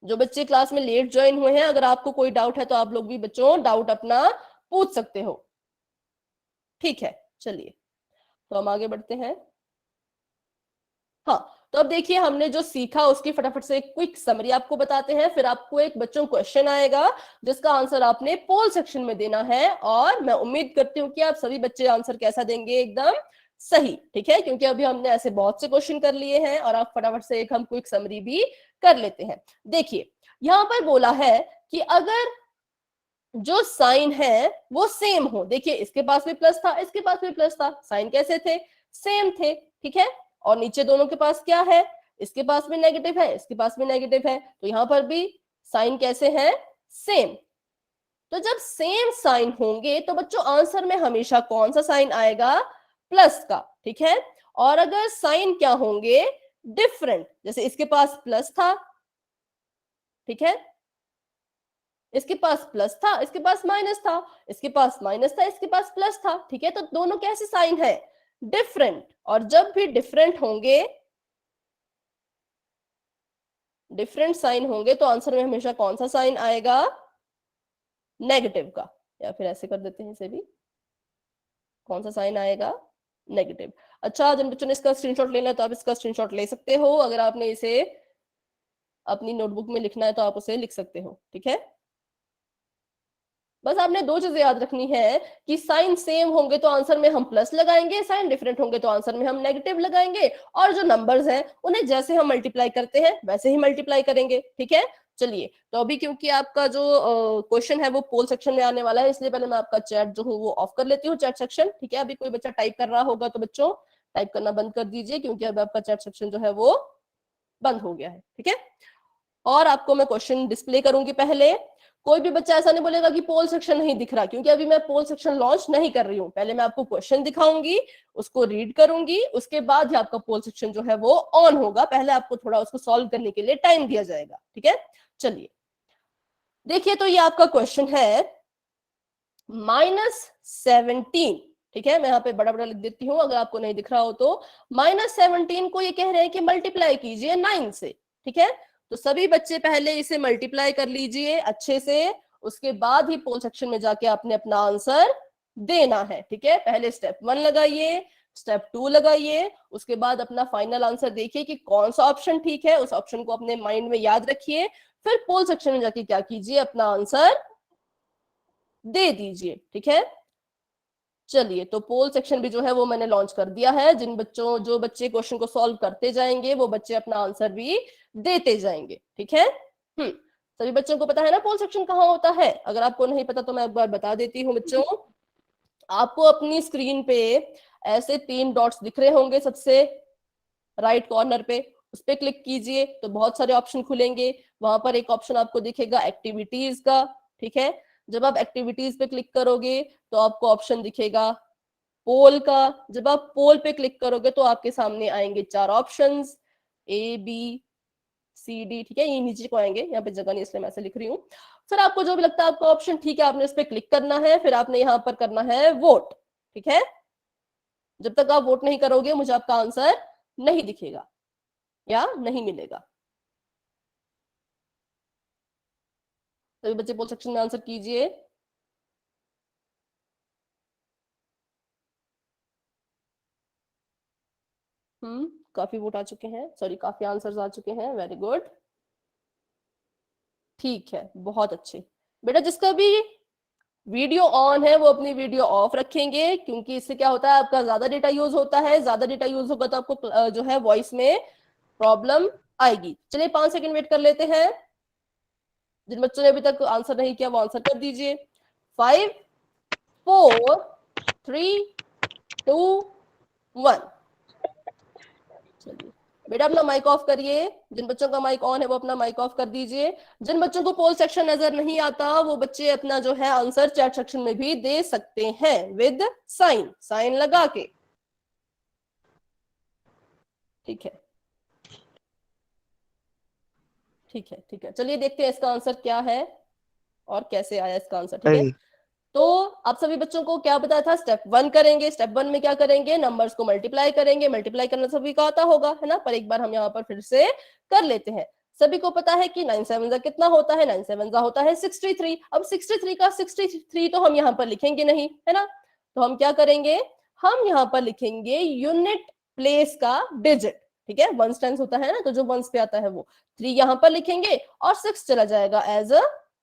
जो बच्चे क्लास में लेट ज्वाइन हुए हैं, अगर आपको कोई डाउट है तो आप लोग भी बच्चों डाउट अपना पूछ सकते हो। ठीक है, चलिए तो हम आगे बढ़ते हैं। हाँ, तो अब देखिए हमने जो सीखा उसकी फटाफट से एक क्विक समरी आपको बताते हैं, फिर आपको एक बच्चों क्वेश्चन आएगा जिसका आंसर आपने पोल सेक्शन में देना है, और मैं उम्मीद करती हूँ कि आप सभी बच्चे आंसर कैसा देंगे, एकदम सही। ठीक है, क्योंकि अभी हमने ऐसे बहुत से क्वेश्चन कर लिए हैं, और आप फटाफट से एक हम क्विक समरी भी कर लेते हैं। देखिए यहां पर बोला है कि अगर जो साइन है वो सेम हो, देखिए इसके पास भी प्लस था, इसके पास भी प्लस था, साइन कैसे थे, सेम थे। ठीक है, और नीचे दोनों के पास क्या है, इसके पास भी नेगेटिव है, इसके पास भी नेगेटिव है, तो यहां पर भी साइन कैसे है, सेम। तो जब सेम साइन होंगे तो बच्चों आंसर में हमेशा कौन सा साइन आएगा, प्लस का। ठीक है, और अगर साइन क्या होंगे, डिफरेंट, जैसे इसके पास प्लस था, ठीक है, इसके पास प्लस था, इसके पास माइनस था, इसके पास माइनस था, इसके पास प्लस था। ठीक है, तो दोनों कैसे साइन है, डिफरेंट। और जब भी डिफरेंट होंगे, डिफरेंट साइन होंगे तो आंसर में हमेशा कौन सा साइन आएगा, नेगेटिव का। या फिर ऐसे कर देते हैं इसे भी, कौन सा साइन आएगा, नेगेटिव। अच्छा, जिन बच्चों ने इसका स्क्रीनशॉट लेना है तो आप इसका स्क्रीनशॉट ले सकते हो, अगर आपने इसे अपनी नोटबुक में लिखना है तो आप उसे लिख सकते हो। ठीक है, बस आपने दो चीजें याद रखनी है कि साइन सेम होंगे तो आंसर में हम प्लस लगाएंगे, साइन डिफरेंट होंगे तो आंसर में हम नेगेटिव लगाएंगे, और जो नंबर्स हैं उन्हें जैसे हम मल्टीप्लाई करते हैं वैसे ही मल्टीप्लाई करेंगे। ठीक है, चलिए तो अभी क्योंकि आपका जो क्वेश्चन है वो पोल सेक्शन में आने वाला है, इसलिए पहले मैं आपका चैट जो हूँ वो ऑफ कर लेती हूँ, चैट सेक्शन। ठीक है, अभी कोई बच्चा टाइप कर रहा होगा तो बच्चों टाइप करना बंद कर दीजिए, क्योंकि अब आपका चैट सेक्शन जो है वो बंद हो गया है। ठीक है, और आपको मैं क्वेश्चन डिस्प्ले करूंगी पहले। कोई भी बच्चा ऐसा नहीं बोलेगा कि पोल सेक्शन नहीं दिख रहा, क्योंकि अभी मैं पोल सेक्शन लॉन्च नहीं कर रही हूं। पहले मैं आपको क्वेश्चन दिखाऊंगी, उसको रीड करूंगी, उसके बाद ही आपका पोल सेक्शन जो है वो ऑन होगा। पहले आपको थोड़ा उसको सॉल्व करने के लिए टाइम दिया जाएगा। ठीक है, चलिए देखिए, तो ये आपका क्वेश्चन है -17। ठीक है, मैं यहाँ पे बड़ा बड़ा लिख देती हूँ अगर आपको नहीं दिख रहा हो तो। -17 को ये कह रहे हैं कि मल्टीप्लाई कीजिए 9 से। ठीक है, तो सभी बच्चे पहले इसे मल्टीप्लाई कर लीजिए अच्छे से, उसके बाद ही पोल सेक्शन में जाके आपने अपना आंसर देना है। ठीक है, पहले स्टेप 1 लगाइए, स्टेप 2 लगाइए, उसके बाद अपना फाइनल आंसर देखिए कि कौन सा ऑप्शन ठीक है, उस ऑप्शन को अपने माइंड में याद रखिए, फिर पोल सेक्शन में जाके क्या कीजिए, अपना आंसर दे दीजिए। ठीक है, चलिए तो पोल सेक्शन भी जो है वो मैंने लॉन्च कर दिया है। जो बच्चे क्वेश्चन को सॉल्व करते जाएंगे वो बच्चे अपना आंसर भी देते जाएंगे। ठीक है, सभी बच्चों को पता है ना पोल सेक्शन कहाँ होता है, अगर आपको नहीं पता तो मैं एक बार बता देती हूँ बच्चों। आपको अपनी स्क्रीन पे ऐसे 3 डॉट्स दिख रहे होंगे, सबसे राइट कॉर्नर पे, उस पर क्लिक कीजिए तो बहुत सारे ऑप्शन खुलेंगे। वहां पर एक ऑप्शन आपको दिखेगा एक्टिविटीज का। ठीक है, जब आप एक्टिविटीज पे क्लिक करोगे तो आपको ऑप्शन दिखेगा पोल का। जब आप पोल पे क्लिक करोगे तो आपके सामने आएंगे 4 ऑप्शंस, ABCD। ठीक है, ये नीचे को आएंगे, यहाँ पे जगह नहीं इसलिए मैं ऐसे लिख रही हूँ। फिर आपको जो भी लगता है आपका ऑप्शन ठीक है, आपने उस पर क्लिक करना है, फिर आपने यहाँ पर करना है वोट। ठीक है, जब तक आप वोट नहीं करोगे मुझे आपका आंसर नहीं दिखेगा या नहीं मिलेगा। सभी बच्चे पोल सेक्शन में आंसर कीजिए। काफी वोट आ चुके हैं, सॉरी काफी आंसर्स आ चुके हैं, वेरी गुड। ठीक है, बहुत अच्छे। बेटा जिसका भी वीडियो ऑन है वो अपनी वीडियो ऑफ रखेंगे, क्योंकि इससे क्या होता है आपका ज्यादा डेटा यूज होता है, ज्यादा डेटा यूज होगा तो आपको जो है वॉइस में प्रॉब्लम आएगी। चलिए 5 सेकंड वेट कर लेते हैं, जिन बच्चों ने अभी तक आंसर नहीं किया वो आंसर कर दीजिए। 5 4 3 2 1। चलिए बेटा अपना माइक ऑफ करिए, जिन बच्चों का माइक ऑन है वो अपना माइक ऑफ कर दीजिए। जिन बच्चों को पोल सेक्शन नजर नहीं आता वो बच्चे अपना जो है आंसर चैट सेक्शन में भी दे सकते हैं विद साइन, साइन लगा के। ठीक है, ठीक है, ठीक है, चलिए देखते हैं इसका आंसर क्या है और कैसे आया इसका आंसर। ठीक है, तो आप सभी बच्चों को क्या बताया था, स्टेप 1 करेंगे, स्टेप 1 में क्या करेंगे, नंबर्स को मल्टीप्लाई करेंगे, मल्टीप्लाई करना सभी को आता होगा है ना, पर एक बार हम यहाँ पर फिर से कर लेते हैं। सभी को पता है कि 9 7 जा कितना होता है, 9 7 जा होता है 63। अब 63 का 63 तो हम यहाँ पर लिखेंगे नहीं है ना, तो हम क्या करेंगे, हम यहाँ पर लिखेंगे यूनिट प्लेस का डिजिट, ठीक है, वंस टेंस होता है ना, तो जो वंस पे आता है वो 3 यहाँ पर लिखेंगे और 6 चला जाएगा एज अ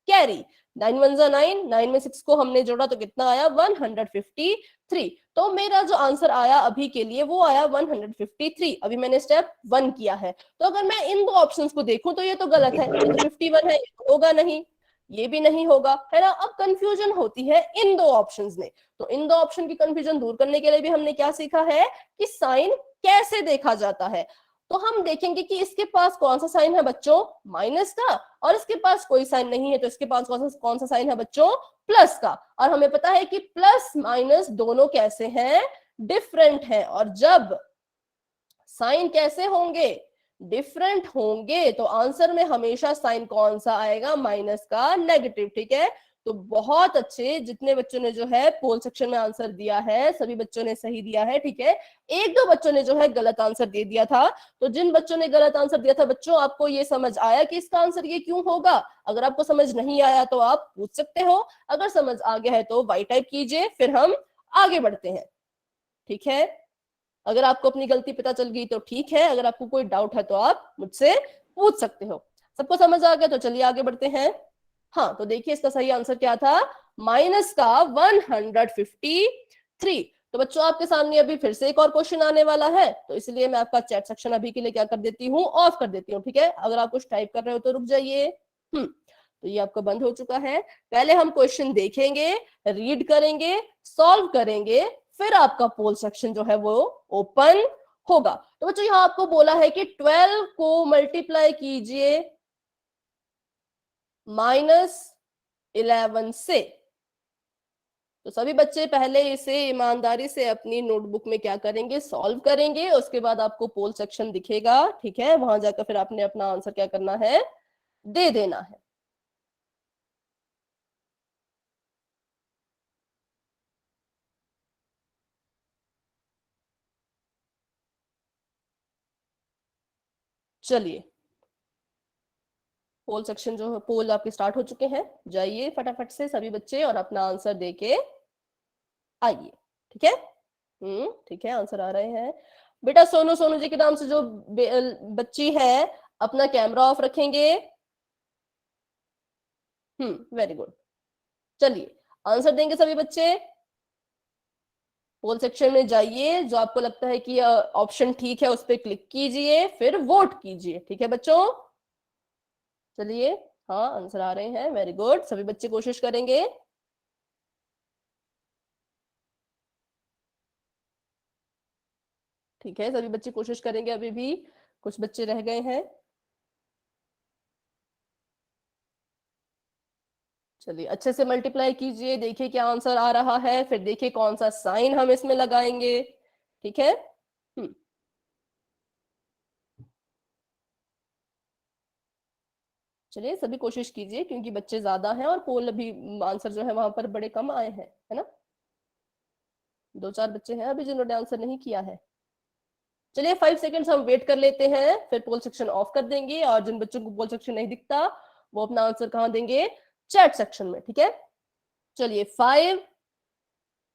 कैरी। 9 1 जा 9, 9 में 6 को हमने जोड़ा तो कितना आया 153। तो मेरा जो आंसर आया अभी के लिए वो आया 153। अभी मैंने स्टेप 1 किया है, तो अगर मैं इन दो ऑप्शंस को देखूं तो ये तो गलत है, ये तो 51 है, ये तो होगा नहीं, ये भी नहीं होगा है ना। अब कंफ्यूजन होती है इन दो ऑप्शंस में, तो इन दो ऑप्शन की कंफ्यूजन दूर करने के लिए भी हमने क्या सीखा है कि साइन कैसे देखा जाता है। तो हम देखेंगे कि इसके पास कौन सा साइन है बच्चों, माइनस का, और इसके पास कोई साइन नहीं है तो इसके पास कौन सा साइन है बच्चों, प्लस का। और हमें पता है कि प्लस माइनस दोनों कैसे हैं, डिफरेंट है, और जब साइन कैसे होंगे, डिफरेंट होंगे, तो आंसर में हमेशा साइन कौन सा आएगा, माइनस का, नेगेटिव, ठीक है। तो बहुत अच्छे, जितने बच्चों ने जो है पोल सेक्शन में आंसर दिया है सभी बच्चों ने सही दिया है, ठीक है। एक दो बच्चों ने जो है गलत आंसर दे दिया था, तो जिन बच्चों ने गलत आंसर दिया था बच्चों, आपको ये समझ आया कि इसका आंसर ये क्यों होगा। अगर आपको समझ नहीं आया तो आप पूछ सकते हो, अगर समझ आ गया है तो वाई टाइप कीजिए, फिर हम आगे बढ़ते हैं, ठीक है। अगर आपको अपनी गलती पता चल गई तो ठीक है, अगर आपको कोई डाउट है तो आप मुझसे पूछ सकते हो। सबको समझ आ गया तो चलिए आगे बढ़ते हैं। हाँ, तो देखिए इसका सही आंसर क्या था, माइनस का 153। तो बच्चों आपके सामने अभी फिर से एक और क्वेश्चन आने वाला है, तो इसलिए मैं आपका चैट सेक्शन अभी के लिए क्या कर देती हूँ, ऑफ कर देती हूँ, ठीक है। अगर आप कुछ टाइप कर रहे हो तो रुक जाइए। तो ये आपका बंद हो चुका है। पहले हम क्वेश्चन देखेंगे, रीड करेंगे, सॉल्व करेंगे, फिर आपका पोल सेक्शन जो है वो ओपन होगा। तो बच्चों यहाँ आपको बोला है कि 12 को मल्टीप्लाई कीजिए -11 से। तो सभी बच्चे पहले इसे ईमानदारी से अपनी नोटबुक में क्या करेंगे, सॉल्व करेंगे, उसके बाद आपको पोल सेक्शन दिखेगा, ठीक है, वहां जाकर फिर आपने अपना आंसर क्या करना है, दे देना है। चलिए पोल सेक्शन जो है, पोल आपके स्टार्ट हो चुके हैं, जाइए फटाफट से सभी बच्चे और अपना आंसर देके आइए, ठीक है। ठीक है, आंसर आ रहे हैं। बेटा सोनू, सोनू जी के नाम से जो बच्ची है, अपना कैमरा ऑफ रखेंगे। Very good. चलिए आंसर देंगे सभी बच्चे, पोल सेक्शन में जाइए, जो आपको लगता है कि ऑप्शन ठीक है उस पर क्लिक कीजिए, फिर वोट कीजिए, ठीक है बच्चों। चलिए, हाँ आंसर आ रहे हैं, वेरी गुड, सभी बच्चे कोशिश करेंगे। ठीक है, सभी बच्चे कोशिश करेंगे, अभी भी कुछ बच्चे रह गए हैं। चलिए अच्छे से मल्टीप्लाई कीजिए, देखिए क्या आंसर आ रहा है, फिर देखिए कौन सा साइन हम इसमें लगाएंगे, ठीक है। हम्म चलिए सभी कोशिश कीजिए, क्योंकि बच्चे ज्यादा हैं और पोल अभी आंसर जो है वहां पर बड़े कम आए हैं, है ना। 2 4 बच्चे हैं अभी जिन्होंने आंसर नहीं किया है। चलिए 5 सेकंड्स हम वेट कर लेते हैं, फिर पोल सेक्शन ऑफ कर देंगे, और जिन बच्चों को पोल सेक्शन नहीं दिखता वो अपना आंसर कहाँ देंगे, चैट सेक्शन में, ठीक है। चलिए 5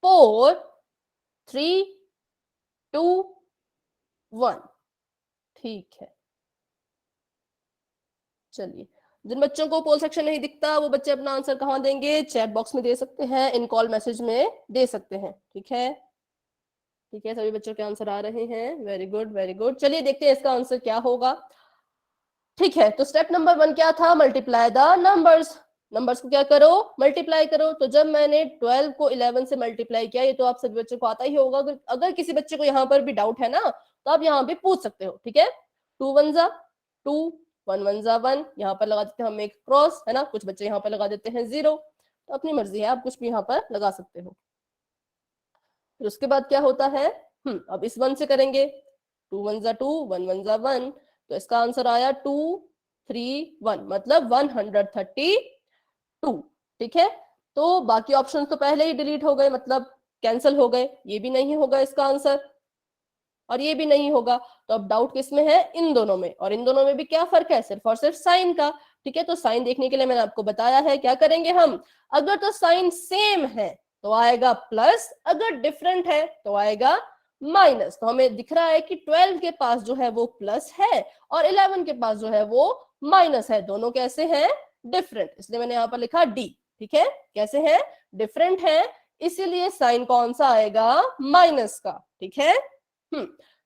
4 3 2 1, ठीक है। चलिए जिन बच्चों को पोल सेक्शन नहीं दिखता वो बच्चे अपना आंसर कहाँ देंगे, चैट बॉक्स में दे सकते हैं, इन कॉल मैसेज में दे सकते हैं, ठीक है। ठीक है, सभी बच्चों के आंसर आ रहे हैं, वेरी गुड वेरी गुड। चलिए देखते हैं इसका आंसर क्या होगा। ठीक है, तो स्टेप नंबर 1 क्या था, मल्टीप्लाई द नंबर्स। नंबर्स को क्या करो, मल्टीप्लाई करो। तो जब मैंने 12 को 11 से मल्टीप्लाई किया, ये तो आप सभी बच्चों को आता ही होगा, अगर किसी बच्चे को यहाँ पर भी डाउट है ना, तो आप यहाँ पे पूछ सकते हो, ठीक है। 2 1 जा 2, 1 1 जा 1, यहाँ पर लगा देते हैं हम एक क्रॉस, है ना, कुछ बच्चे यहाँ पर लगा देते हैं 0, तो अपनी मर्जी है, आप कुछ भी यहाँ पर लगा सकते हो। फिर उसके बाद क्या होता है, अब इस 1 से करेंगे, 2 1 जा 2, 1 1 जा 1, तो इसका आंसर आया 2 3 1, मतलब 132, ठीक है। तो बाकी ऑप्शन तो पहले ही डिलीट हो गए, मतलब कैंसिल हो गए, ये भी नहीं होगा इसका आंसर और ये भी नहीं होगा। तो अब डाउट किस में है? इन दोनों में। और इन दोनों में भी क्या फर्क है? सिर्फ और सिर्फ साइन का। ठीक है, तो साइन देखने के लिए मैंने आपको बताया है क्या करेंगे हम, अगर तो साइन सेम है तो आएगा प्लस, अगर डिफरेंट है तो आएगा माइनस। तो हमें दिख रहा है कि 12 के पास जो है वो प्लस है और 11 के पास जो है वो माइनस है। दोनों कैसे हैं? डिफरेंट, इसलिए मैंने यहाँ पर लिखा डी। ठीक है, कैसे हैं? डिफरेंट है, इसीलिए साइन कौन सा आएगा? माइनस का। ठीक है।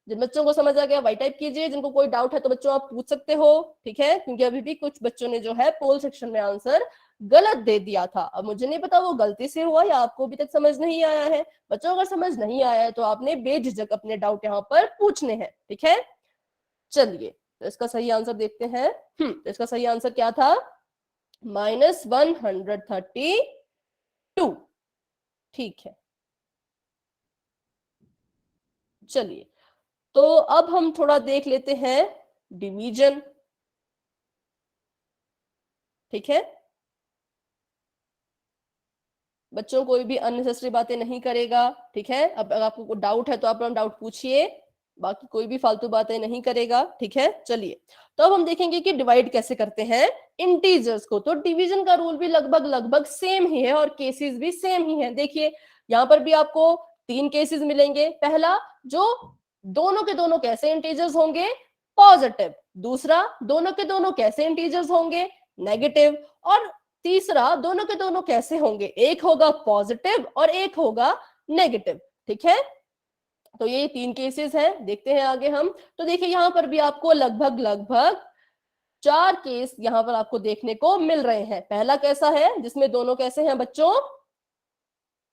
जिन बच्चों को समझ आ गया वाई टाइप कीजिए, जिनको कोई डाउट है तो बच्चों आप पूछ सकते हो। ठीक है, क्योंकि अभी भी कुछ बच्चों ने जो है पोल सेक्शन में आंसर गलत दे दिया था। अब मुझे नहीं पता वो गलती से हुआ या आपको अभी तक समझ नहीं आया है। बच्चों अगर समझ नहीं आया है तो आपने बेझिझक अपने डाउट यहाँ पर पूछने हैं। ठीक है, चलिए तो इसका सही आंसर देखते हैं। तो इसका सही आंसर क्या था? -132। ठीक है, चलिए तो अब हम थोड़ा देख लेते हैं डिवीजन। ठीक है, बच्चों कोई भी अननेसेसरी बातें नहीं करेगा। ठीक है, अब अगर आपको डाउट है तो आप अपना डाउट पूछिए, बाकी कोई भी फालतू बातें नहीं करेगा। ठीक है, चलिए तो अब हम देखेंगे कि डिवाइड कैसे करते हैं इंटीजर्स को। तो डिवीजन का रूल भी लगभग लगभग सेम ही है और केसेस भी सेम ही है। देखिए यहाँ पर भी आपको 3 केसेस मिलेंगे। पहला, जो दोनों के दोनों कैसे इंटीजर्स होंगे? पॉजिटिव। दूसरा, दोनों के दोनों कैसे इंटीजर्स होंगे? नेगेटिव। और तीसरा, दोनों के दोनों कैसे होंगे? एक होगा पॉजिटिव और एक होगा नेगेटिव। ठीक है, तो ये 3 केसेस हैं। देखते हैं आगे हम। तो देखिए यहाँ पर भी आपको लगभग लगभग 4 केस यहाँ पर आपको देखने को मिल रहे हैं। पहला कैसा है? जिसमें दोनों कैसे हैं बच्चों?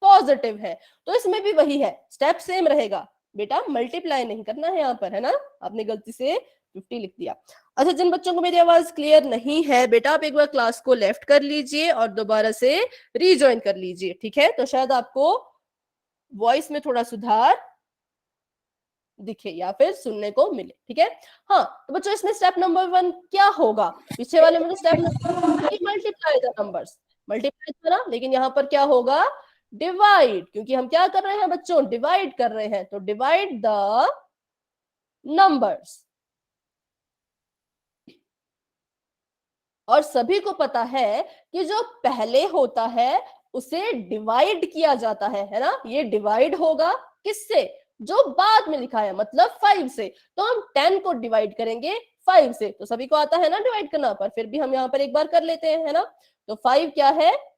पॉजिटिव है। तो इसमें भी वही है, स्टेप सेम रहेगा बेटा, मल्टीप्लाई नहीं करना है यहाँ पर, है ना? आपने गलती से 50 लिख दिया। अच्छा, जिन बच्चों को मेरी आवाज क्लियर नहीं है बेटा, आप एक बार क्लास को लेफ्ट कर लीजिए और दोबारा से रीजॉइन कर लीजिए। ठीक है, तो शायद आपको वॉइस में थोड़ा सुधार दिखे या फिर सुनने को मिले। ठीक है, हाँ तो बच्चों इसमें स्टेप नंबर 1 क्या होगा? पीछे वाले में तो step number multiply the numbers, multiply था ना, लेकिन यहाँ पर क्या होगा? डिवाइड, क्योंकि हम क्या कर रहे हैं बच्चों? डिवाइड कर रहे हैं, तो डिवाइड द नंबर्स। और सभी को पता है कि जो पहले होता है उसे डिवाइड किया जाता है ना? ये डिवाइड होगा किससे? जो बाद में लिखा है, मतलब 5 से। तो हम 10 को डिवाइड करेंगे 5 से। तो सभी को आता है ना डिवाइड करना, पर फिर भी हम यहाँ पर एक बार कर लेते हैं, है ना? तो 5 क्या है?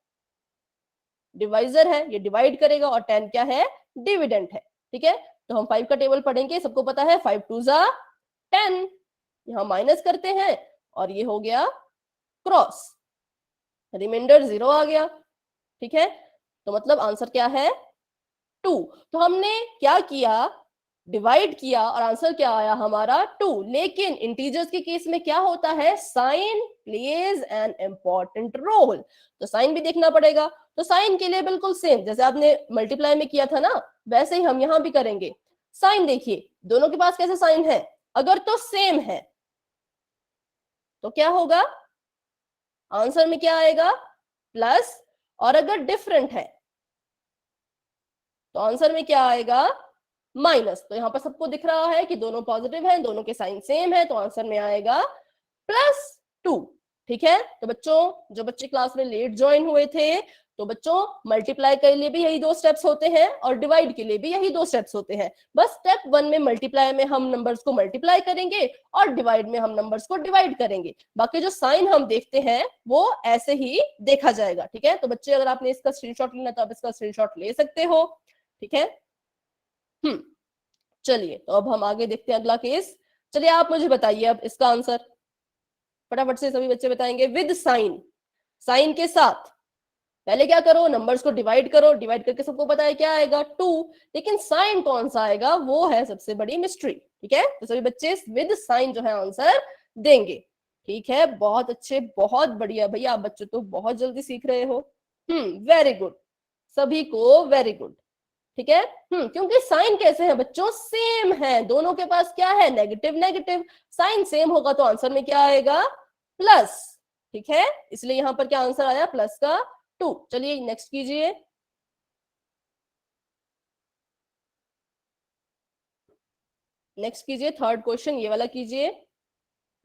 डिवाइजर है, ये डिवाइड करेगा। और 10 क्या है? डिविडेंट है। ठीक है, तो हम 5 का टेबल पढ़ेंगे, सबको पता है 5 2 जा 10। यहां माइनस करते हैं और ये हो गया क्रॉस, रिमाइंडर 0 आ गया। ठीक है, तो मतलब आंसर क्या है? 2। तो हमने क्या किया? डिवाइड किया और आंसर क्या आया हमारा? 2। लेकिन इंटीजर्स के केस में क्या होता है? Sign plays an important role. तो साइन भी देखना पड़ेगा। तो साइन के लिए बिल्कुल सेम जैसे आपने मल्टीप्लाई में किया था ना, वैसे ही हम यहां भी करेंगे। साइन देखिए दोनों के पास कैसे साइन है? अगर तो सेम है तो क्या होगा? आंसर में क्या आएगा? प्लस। और अगर डिफरेंट है तो आंसर में क्या आएगा? माइनस। तो यहां पर सबको दिख रहा है कि दोनों पॉजिटिव हैं, दोनों के साइन सेम है, तो आंसर में आएगा +2। ठीक है, तो बच्चों जो बच्चे क्लास में लेट ज्वाइन हुए थे, तो बच्चों मल्टीप्लाई के लिए भी यही 2 स्टेप्स होते हैं और डिवाइड के लिए भी यही 2 स्टेप्स होते हैं। बस स्टेप 1 में मल्टीप्लाई में हम नंबर्स को मल्टीप्लाई करेंगे और डिवाइड में हम नंबर्स को डिवाइड करेंगे। बाकी जो साइन हम देखते हैं वो ऐसे ही देखा जाएगा। ठीक है, तो बच्चे अगर आपने इसका स्क्रीनशॉट लेना तो आप इसका स्क्रीनशॉट ले सकते हो। ठीक है, चलिए तो अब हम आगे देखते हैं अगला केस। चलिए आप मुझे बताइए अब इसका आंसर फटाफट से, सभी बच्चे बताएंगे विद साइन। साइन के साथ पहले क्या करो? नंबर्स को डिवाइड करो। डिवाइड करके सबको पता है क्या आएगा? 2। लेकिन साइन कौन सा आएगा वो है सबसे बड़ी मिस्ट्री। ठीक है, तो सभी बच्चे विद साइन जो है आंसर देंगे। ठीक है, बहुत अच्छे, बहुत बढ़िया भैया, आप बच्चे तो बहुत जल्दी सीख रहे हो। वेरी गुड, सभी को वेरी गुड। ठीक है, क्योंकि साइन कैसे है बच्चों? सेम है, दोनों के पास क्या है? Negative negative. साइन सेम होगा तो आंसर में क्या आएगा? प्लस। ठीक है, इसलिए यहां पर क्या आंसर आया? प्लस का 2। चलिए नेक्स्ट कीजिए। नेक्स्ट कीजिए, थर्ड क्वेश्चन ये वाला कीजिए।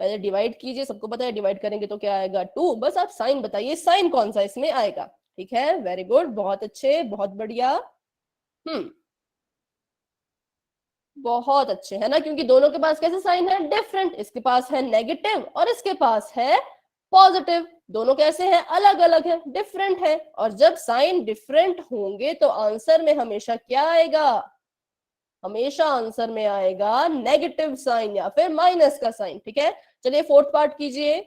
पहले डिवाइड कीजिए, सबको पता है डिवाइड करेंगे तो क्या आएगा 2। बस आप साइन बताइए, साइन कौन सा इसमें आएगा। ठीक है, वेरी गुड, बहुत अच्छे, बहुत बढ़िया। बहुत अच्छे, है ना, क्योंकि दोनों के पास कैसे साइन है, डिफरेंट। इसके पास है नेगेटिव और इसके पास है पॉजिटिव। दोनों कैसे हैं, अलग अलग है, डिफरेंट है। और जब साइन डिफरेंट होंगे तो आंसर में हमेशा क्या आएगा, हमेशा आंसर में आएगा नेगेटिव साइन या फिर माइनस का साइन। ठीक है, चलिए फोर्थ पार्ट कीजिए।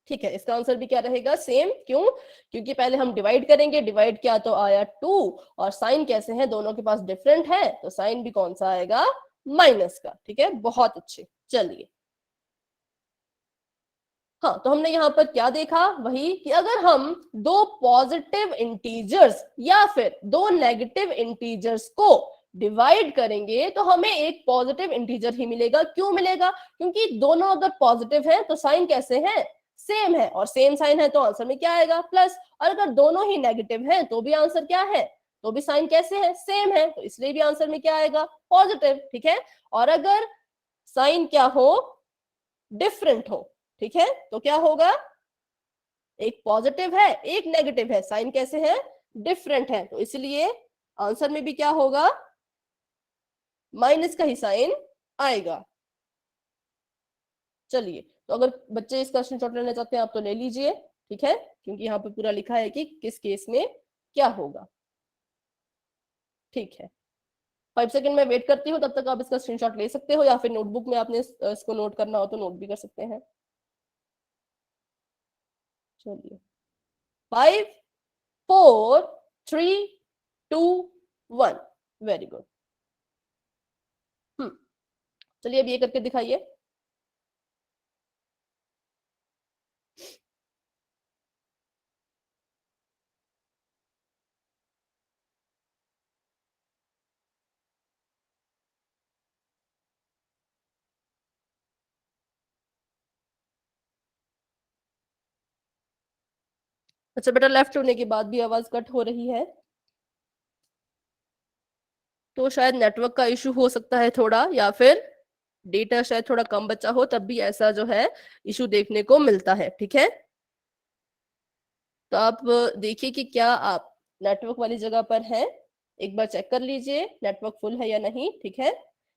ठीक है, इसका आंसर भी क्या रहेगा, सेम। क्यों, क्योंकि पहले हम डिवाइड करेंगे, डिवाइड किया तो आया 2, और साइन कैसे हैं, दोनों के पास डिफरेंट है, तो साइन भी कौन सा आएगा, माइनस का। ठीक है, बहुत अच्छे। चलिए, हाँ, तो हमने यहाँ पर क्या देखा, वही कि अगर हम दो पॉजिटिव इंटीजर्स या फिर दो नेगेटिव इंटीजर्स को डिवाइड करेंगे तो हमें एक पॉजिटिव इंटीजर ही मिलेगा। क्यों मिलेगा, क्योंकि दोनों अगर पॉजिटिव हैं तो साइन कैसे हैं, सेम है, और सेम साइन है तो आंसर में क्या आएगा, प्लस। और अगर दोनों ही नेगेटिव हैं तो भी आंसर क्या है, तो भी साइन कैसे है, सेम है, तो इसलिए भी आंसर में क्या आएगा, पॉजिटिव। ठीक है, और अगर साइन क्या हो, डिफरेंट हो, ठीक है, तो क्या होगा, एक पॉजिटिव है एक नेगेटिव है, साइन कैसे है, डिफरेंट है, तो इसलिए आंसर में भी क्या होगा, माइनस का ही साइन आएगा। चलिए, तो अगर बच्चे इसका स्क्रीनशॉट लेना चाहते हैं आप तो ले लीजिए। ठीक है, क्योंकि यहाँ पे पूरा लिखा है कि किस केस में क्या होगा। ठीक है, 5 सेकंड में वेट करती हूँ, तब तक आप इसका स्क्रीनशॉट ले सकते हो, या फिर नोटबुक में आपने इसको नोट करना हो तो नोट भी कर सकते हैं। चलिए, 5, 4, 3, 2, 1। Very good. चलिए अब ये करके दिखाइए। अच्छा बेटा, लेफ्ट होने के बाद भी आवाज कट हो रही है, तो शायद नेटवर्क का इशू हो सकता है थोड़ा, या फिर डेटा शायद थोड़ा कम बचा हो, तब भी ऐसा जो है इशू देखने को मिलता है। ठीक है, तो आप देखिए कि क्या आप नेटवर्क वाली जगह पर हैं, एक बार चेक कर लीजिए नेटवर्क फुल है या नहीं। ठीक है,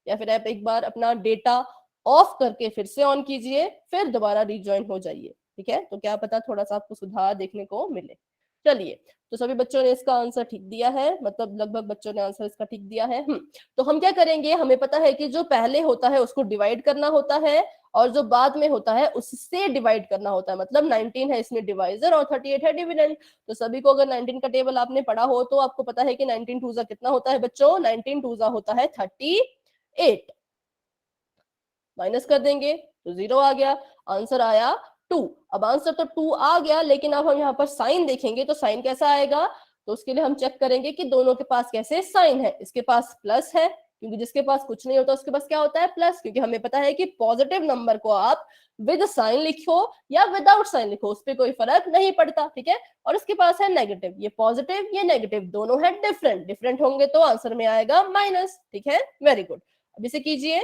या फिर आप एक बार अपना डेटा ऑफ करके फिर से ऑन कीजिए, फिर दोबारा रिज्वाइन हो जाइए। ठीक है, तो क्या पता थोड़ा सा आपको सुधार देखने को मिले। चलिए, तो सभी बच्चों ने इसका आंसर ठीक दिया है, मतलब लगभग बच्चों ने आंसर इसका ठीक दिया है। तो हम क्या करेंगे, हमें पता है कि जो पहले होता है उसको डिवाइड करना होता है, और जो बाद में होता है उससे डिवाइड करना होता है। मतलब 19 है इसमें डिवाइजर और 38 है डिविडेंड। तो सभी को अगर 19 का टेबल आपने पढ़ा हो तो आपको पता है कि 19 टूजा कितना होता है बच्चों, 19 टूजा होता है 38। माइनस कर देंगे तो 0 आ गया, आंसर आया 2। अब आंसर तो 2 आ गया, लेकिन अब हम यहाँ पर साइन देखेंगे तो साइन कैसा आएगा, तो उसके लिए हम चेक करेंगे कि दोनों के पास कैसे साइन है। इसके पास प्लस है, क्योंकि जिसके पास कुछ नहीं होता उसके पास क्या होता है, प्लस। क्योंकि हमें पता है कि पॉजिटिव नंबर को आप विद साइन लिखो या विदाउट साइन लिखो, उस पर कोई फर्क नहीं पड़ता। ठीक है, और उसके पास है नेगेटिव, ये पॉजिटिव ये नेगेटिव दोनों है डिफरेंट, डिफरेंट होंगे तो आंसर में आएगा माइनस। ठीक है, वेरी गुड। अब इसे कीजिए,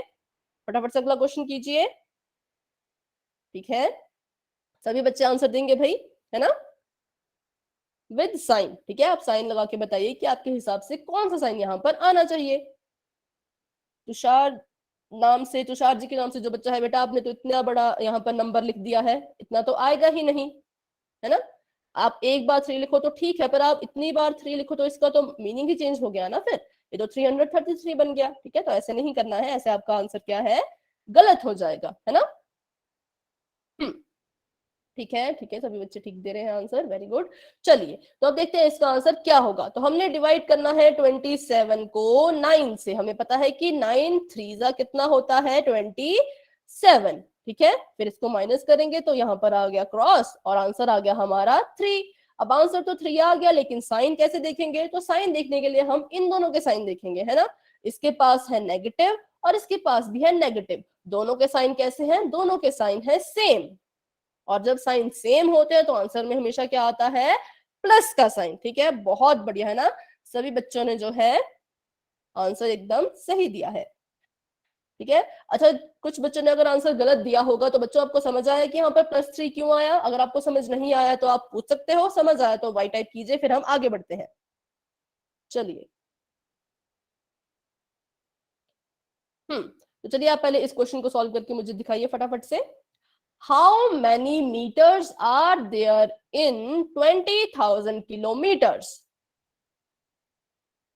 फटाफट से अगला क्वेश्चन कीजिए। ठीक है, सभी बच्चे आंसर देंगे भाई, है ना, विद साइन। ठीक है, आप साइन लगा के बताइए कि आपके हिसाब से कौन सा साइन यहाँ पर आना चाहिए। तुषार नाम से, तुषार जी के नाम से जो बच्चा है बेटा, आपने तो इतना बड़ा यहाँ पर नंबर लिख दिया है, इतना तो आएगा ही नहीं, है ना। आप एक बार 3 लिखो तो ठीक है, पर आप इतनी बार 3 लिखो तो इसका तो मीनिंग ही चेंज हो गया ना, फिर ये तो 333 बन गया। ठीक है, तो ऐसे नहीं करना है, ऐसे आपका आंसर क्या है, गलत हो जाएगा, है ना। हम्म, ठीक है, ठीक है, सभी बच्चे ठीक दे रहे हैं आंसर, वेरी गुड। चलिए, तो अब देखते हैं इसका आंसर क्या होगा। तो हमने डिवाइड करना है 27 को 9 से, हमें पता है कि 9 3 कितना होता है 27। ठीक है, फिर इसको माइनस करेंगे तो यहाँ पर आ गया क्रॉस, और आंसर आ गया हमारा 3। अब आंसर तो 3 आ गया, लेकिन साइन कैसे देखेंगे, तो साइन देखने के लिए हम इन दोनों के साइन देखेंगे, है ना। इसके पास है नेगेटिव और इसके पास भी है नेगेटिव, दोनों के साइन कैसे हैं, दोनों के साइन है सेम। और जब साइन सेम होते हैं तो आंसर में हमेशा क्या आता है, प्लस का साइन। ठीक है, बहुत बढ़िया है ना, सभी बच्चों ने जो है आंसर एकदम सही दिया है। ठीक है, अच्छा कुछ बच्चों ने अगर आंसर गलत दिया होगा तो बच्चों आपको समझ आया कि यहाँ पर +3 क्यों आया? अगर आपको समझ नहीं आया तो आप पूछ सकते हो, समझ आया तो वाई टाइप कीजिए, फिर हम आगे बढ़ते हैं। चलिए तो चलिए आप पहले इस क्वेश्चन को सॉल्व करके मुझे दिखाइए फटाफट से। How many metres are there in 20,000 kilometres?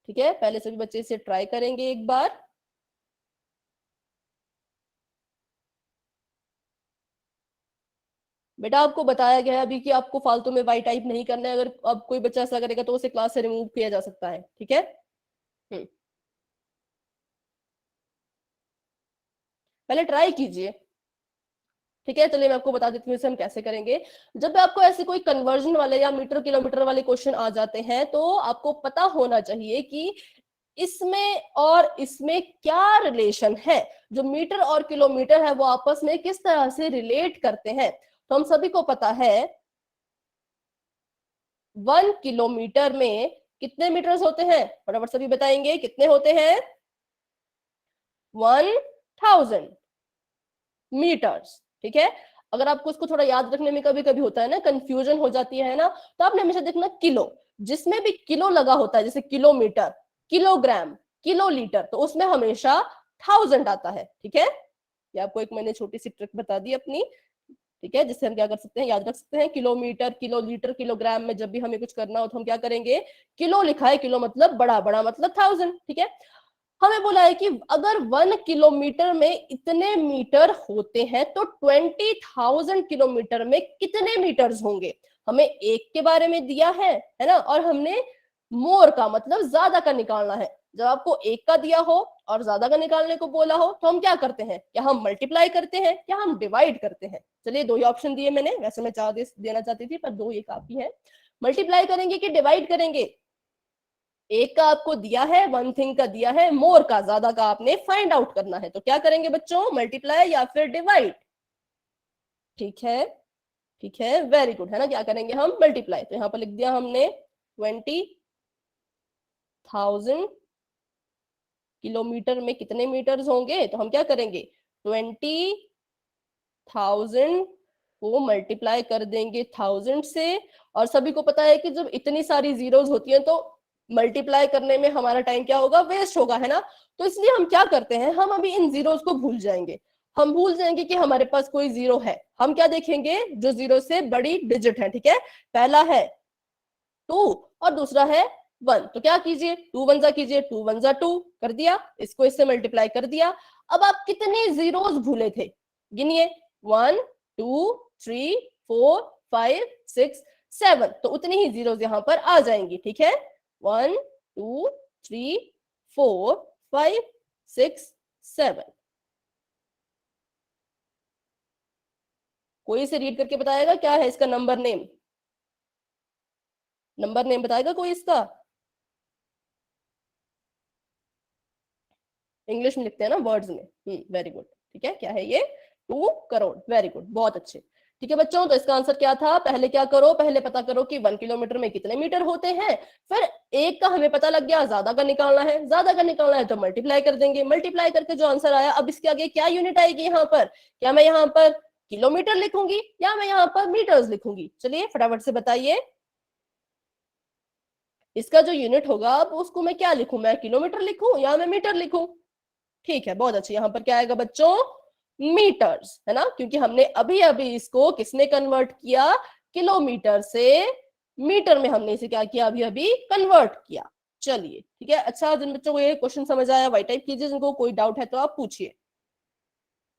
ठीक है, पहले सभी बच्चे इसे ट्राई करेंगे एक बार। बेटा आपको बताया गया है अभी कि आपको फालतू में वाई टाइप नहीं करना है, अगर अब कोई बच्चा ऐसा करेगा तो उसे क्लास से रिमूव किया जा सकता है। ठीक है, हम्म पहले ट्राई कीजिए। ठीक है, चलिए मैं आपको बता देती हूँ इसे हम कैसे करेंगे। जब आपको ऐसे कोई कन्वर्जन वाले या मीटर किलोमीटर वाले क्वेश्चन आ जाते हैं तो आपको पता होना चाहिए कि इसमें और इसमें क्या रिलेशन है, जो मीटर और किलोमीटर है वो आपस में किस तरह से रिलेट करते हैं। तो हम सभी को पता है 1 किलोमीटर में कितने मीटर्स होते हैं, फटाफट सभी बताएंगे कितने होते हैं? 1000 मीटर्स। ठीक है, अगर आपको इसको थोड़ा याद रखने में कभी कभी होता है ना, कंफ्यूजन हो जाती है ना, तो आपने हमेशा देखना किलो, जिसमें भी किलो लगा होता है, जैसे किलोमीटर, किलोग्राम, किलो लीटर, तो उसमें हमेशा 1000 आता है। ठीक है, ये आपको एक मैंने छोटी सी ट्रिक बता दी अपनी। ठीक है, जिससे हम क्या कर सकते हैं, याद रख सकते हैं। किलोमीटर, किलो लीटर, किलोग्राम में जब भी हमें कुछ करना हो तो हम क्या करेंगे, किलो लिखा है, किलो मतलब बड़ा, बड़ा मतलब 1000। ठीक है, हमें बोला है कि अगर 1 किलोमीटर में इतने मीटर होते हैं तो 20,000 किलोमीटर में कितने मीटर्स होंगे। हमें एक के बारे में दिया है ना, और हमने मोर का मतलब ज्यादा का निकालना है। जब आपको एक का दिया हो और ज्यादा का निकालने को बोला हो तो हम क्या करते हैं, क्या हम मल्टीप्लाई करते हैं, क्या हम डिवाइड करते हैं। चलिए दो ही ऑप्शन दिए मैंने, वैसे मैं देना चाहती थी पर दो ये काफी है। मल्टीप्लाई करेंगे कि डिवाइड करेंगे? एक का आपको दिया है, वन थिंग का दिया है, मोर का ज्यादा का आपने फाइंड आउट करना है, तो क्या करेंगे बच्चों, मल्टीप्लाई या फिर डिवाइड? ठीक है, ठीक है, वेरी गुड, है ना, क्या करेंगे हम, मल्टीप्लाई। तो यहाँ पर लिख दिया हमने 20,000 किलोमीटर में कितने मीटर्स होंगे, तो हम क्या करेंगे, 20,000 को मल्टीप्लाई कर देंगे 1000 से। और सभी को पता है कि जब इतनी सारी जीरोस होती हैं तो मल्टीप्लाई करने में हमारा टाइम क्या होगा, वेस्ट होगा, है ना। तो इसलिए हम क्या करते हैं, हम अभी इन जीरोस को भूल जाएंगे। हम भूल जाएंगे कि हमारे पास कोई जीरो है। हम क्या देखेंगे, जो जीरो से बड़ी डिजिट है। ठीक है, पहला है 2 और दूसरा है 1, तो क्या कीजिए, 2 वन जा कीजिए, 2 वन जा 2 कर दिया, इसको इससे मल्टीप्लाई कर दिया। अब आप कितने जीरोस भूले थे, गिनिए, 1 2 3 4 5 6 7, तो उतनी ही जीरोस यहां पर आ जाएंगी। ठीक है, 1 2 3 4 5 6 7। कोई इसे रीड करके बताएगा क्या है इसका नंबर नेम, नंबर नेम बताएगा कोई इसका? इंग्लिश में लिखते हैं ना, वर्ड्स में। वेरी गुड, ठीक है, क्या है ये, 2 करोड़, वेरी गुड, बहुत अच्छे। ठीक है बच्चों, तो इसका आंसर क्या था, पहले क्या करो, पहले पता करो कि 1 किलोमीटर में कितने मीटर होते हैं। फिर एक का हमें पता लग गया, ज्यादा का निकालना है, ज्यादा का निकालना है तो मल्टीप्लाई कर देंगे, मल्टीप्लाई करके जो आंसर आया, अब इसके आगे क्या यूनिट आएगी यहाँ पर, क्या मैं यहाँ पर किलोमीटर लिखूंगी या मैं यहाँ पर मीटर्स लिखूंगी? चलिए फटाफट से बताइए, इसका जो यूनिट होगा अब उसको मैं क्या लिखूं, मैं किलोमीटर लिखूं या मैं मीटर लिखूं? ठीक है, बहुत अच्छे, यहाँ पर क्या आएगा बच्चों, मीटर्स, है ना, क्योंकि हमने अभी अभी इसको किसने कन्वर्ट किया, किलोमीटर से मीटर में हमने इसे क्या किया, अभी अभी कन्वर्ट किया। चलिए ठीक है, अच्छा जिन बच्चों को ये क्वेश्चन समझ आया वाई टाइप कीजिए, जिनको कोई डाउट है तो आप पूछिए।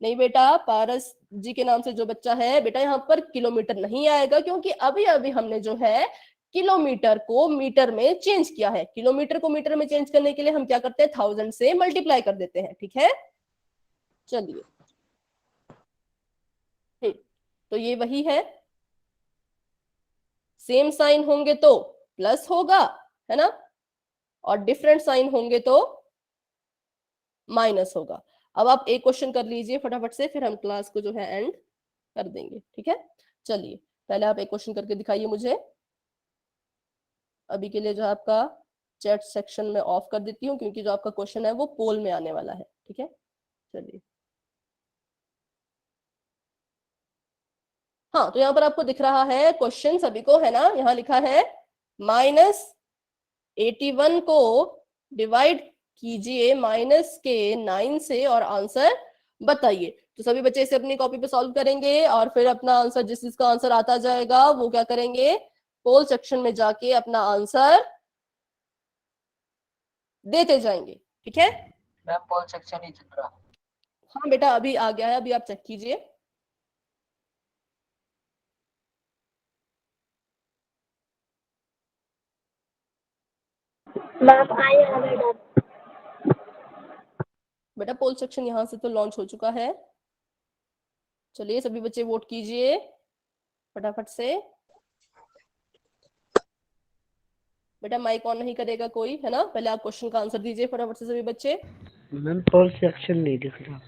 नहीं बेटा, पारस जी के नाम से जो बच्चा है बेटा, यहाँ पर किलोमीटर नहीं आएगा, क्योंकि अभी अभी हमने जो है किलोमीटर को मीटर में चेंज किया है। किलोमीटर को मीटर में चेंज करने के लिए हम क्या करते हैं, 1000 से मल्टीप्लाई कर देते हैं। ठीक है, चलिए तो ये वही है, सेम साइन होंगे तो प्लस होगा, है ना, और डिफरेंट साइन होंगे तो माइनस होगा। अब आप एक क्वेश्चन कर लीजिए फटाफट से, फिर हम क्लास को जो है एंड कर देंगे। ठीक है, चलिए पहले आप एक क्वेश्चन करके दिखाइए मुझे। अभी के लिए जो आपका चैट सेक्शन में ऑफ कर देती हूँ, क्योंकि जो आपका क्वेश्चन है वो पोल में आने वाला है, ठीक है। चलिए, हाँ, तो यहाँ पर आपको दिख रहा है क्वेश्चन सभी को, है ना। यहाँ लिखा है -81 को डिवाइड कीजिए -9 से और आंसर बताइए। तो सभी बच्चे इसे अपनी कॉपी पे सॉल्व करेंगे और फिर अपना आंसर, जिस जिसका आंसर आता जाएगा वो क्या करेंगे, पोल सेक्शन में जाके अपना आंसर देते जाएंगे, ठीक है। मैम पोल सेक्शन ही चल रहा। हाँ बेटा, अभी आ गया है, अभी आप चेक कीजिए। Ma'am I have done. बेटा पोल सेक्शन यहाँ से तो लॉन्च हो चुका है। चलिए सभी बच्चे वोट कीजिए फटाफट से। बेटा माइक ऑन नहीं करेगा कोई, है ना। पहले आप क्वेश्चन का आंसर दीजिए फटाफट से सभी बच्चे। मैम पोल सेक्शन नहीं दिख रहा।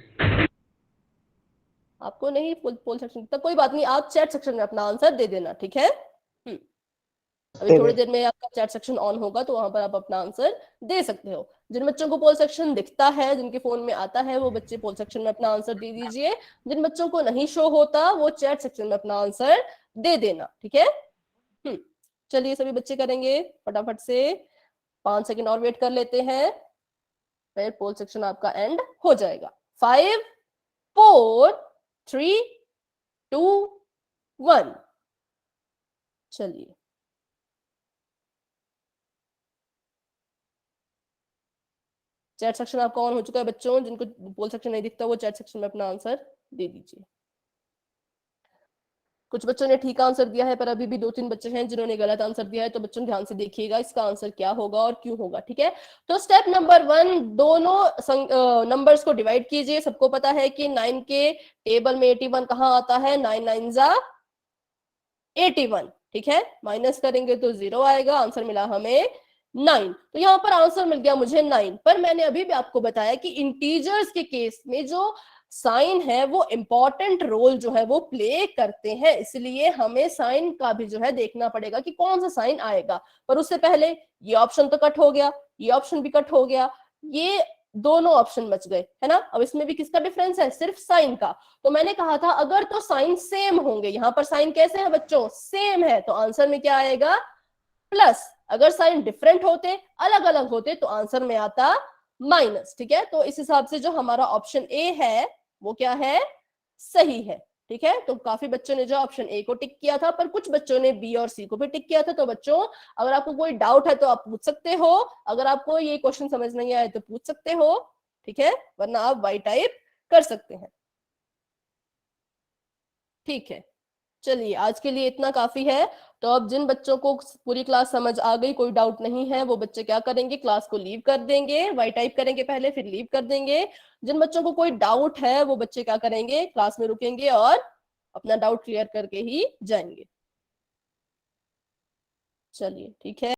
आपको नहीं पोल सेक्शन, तो कोई बात नहीं, आप चैट सेक्शन में अपना आंसर दे देना, ठीक है। अभी थोड़ी देर में आपका चैट सेक्शन ऑन होगा, तो वहां पर आप अपना आंसर दे सकते हो। जिन बच्चों को पोल सेक्शन दिखता है, जिनके फोन में आता है, वो बच्चे पोल सेक्शन में अपना आंसर दे दीजिए। जिन बच्चों को नहीं शो होता, वो चैट सेक्शन में अपना आंसर दे देना, ठीक है। चलिए सभी बच्चे करेंगे फटाफट से। 5 सेकंड और वेट कर लेते हैं, फिर पोल सेक्शन आपका एंड हो जाएगा। 5 4 3 2 1। चलिए, चैट सेक्शन आपका ऑन हो चुका है बच्चों। जिनको पोल सेक्शन नहीं दिखता, वो चैट सेक्शन में अपना आंसर दे दीजिए। कुछ बच्चों ने ठीक आंसर दिया है, पर अभी भी 2-3 बच्चे हैं जिन्होंने गलत आंसर दिया है। तो बच्चों ध्यान से देखिएगा इसका आंसर क्या होगा और क्यों होगा, ठीक है। तो स्टेप नंबर 1, दोनों नंबर्स को डिवाइड कीजिए। सबको पता है कि 9 के टेबल में 81 कहाँ आता है, 9 9 जा 81, ठीक है। माइनस करेंगे तो 0 आएगा, आंसर मिला हमें 9। तो यहाँ पर आंसर मिल गया मुझे 9। पर मैंने अभी भी आपको बताया कि इंटीजर्स के केस में जो साइन है वो इंपॉर्टेंट रोल जो है वो प्ले करते हैं, इसलिए हमें साइन का भी जो है देखना पड़ेगा कि कौन सा साइन आएगा। पर उससे पहले ये ऑप्शन तो कट हो गया, ये ऑप्शन भी कट हो गया, ये दोनों ऑप्शन बच गए, है ना। अब इसमें भी किसका डिफरेंस है, सिर्फ साइन का। तो मैंने कहा था अगर तो साइन सेम होंगे, यहाँ पर साइन कैसे है बच्चों, सेम है, तो आंसर में क्या आएगा, प्लस। अगर साइन डिफरेंट होते, अलग अलग होते, तो आंसर में आता माइनस, ठीक है। तो इस हिसाब से जो हमारा ऑप्शन ए है वो क्या है, सही है, ठीक है। तो काफी बच्चों ने जो ऑप्शन ए को टिक किया था, पर कुछ बच्चों ने बी और सी को भी टिक किया था। तो बच्चों अगर आपको कोई डाउट है तो आप पूछ सकते हो, अगर आपको ये क्वेश्चन समझ नहीं आए तो पूछ सकते हो, ठीक है, वरना आप वाई टाइप कर सकते हैं, ठीक है। चलिए आज के लिए इतना काफी है। तो अब जिन बच्चों को पूरी क्लास समझ आ गई, कोई डाउट नहीं है, वो बच्चे क्या करेंगे, क्लास को लीव कर देंगे, वाई टाइप करेंगे पहले, फिर लीव कर देंगे। जिन बच्चों को कोई डाउट है वो बच्चे क्या करेंगे, क्लास में रुकेंगे और अपना डाउट क्लियर करके ही जाएंगे। चलिए ठीक है।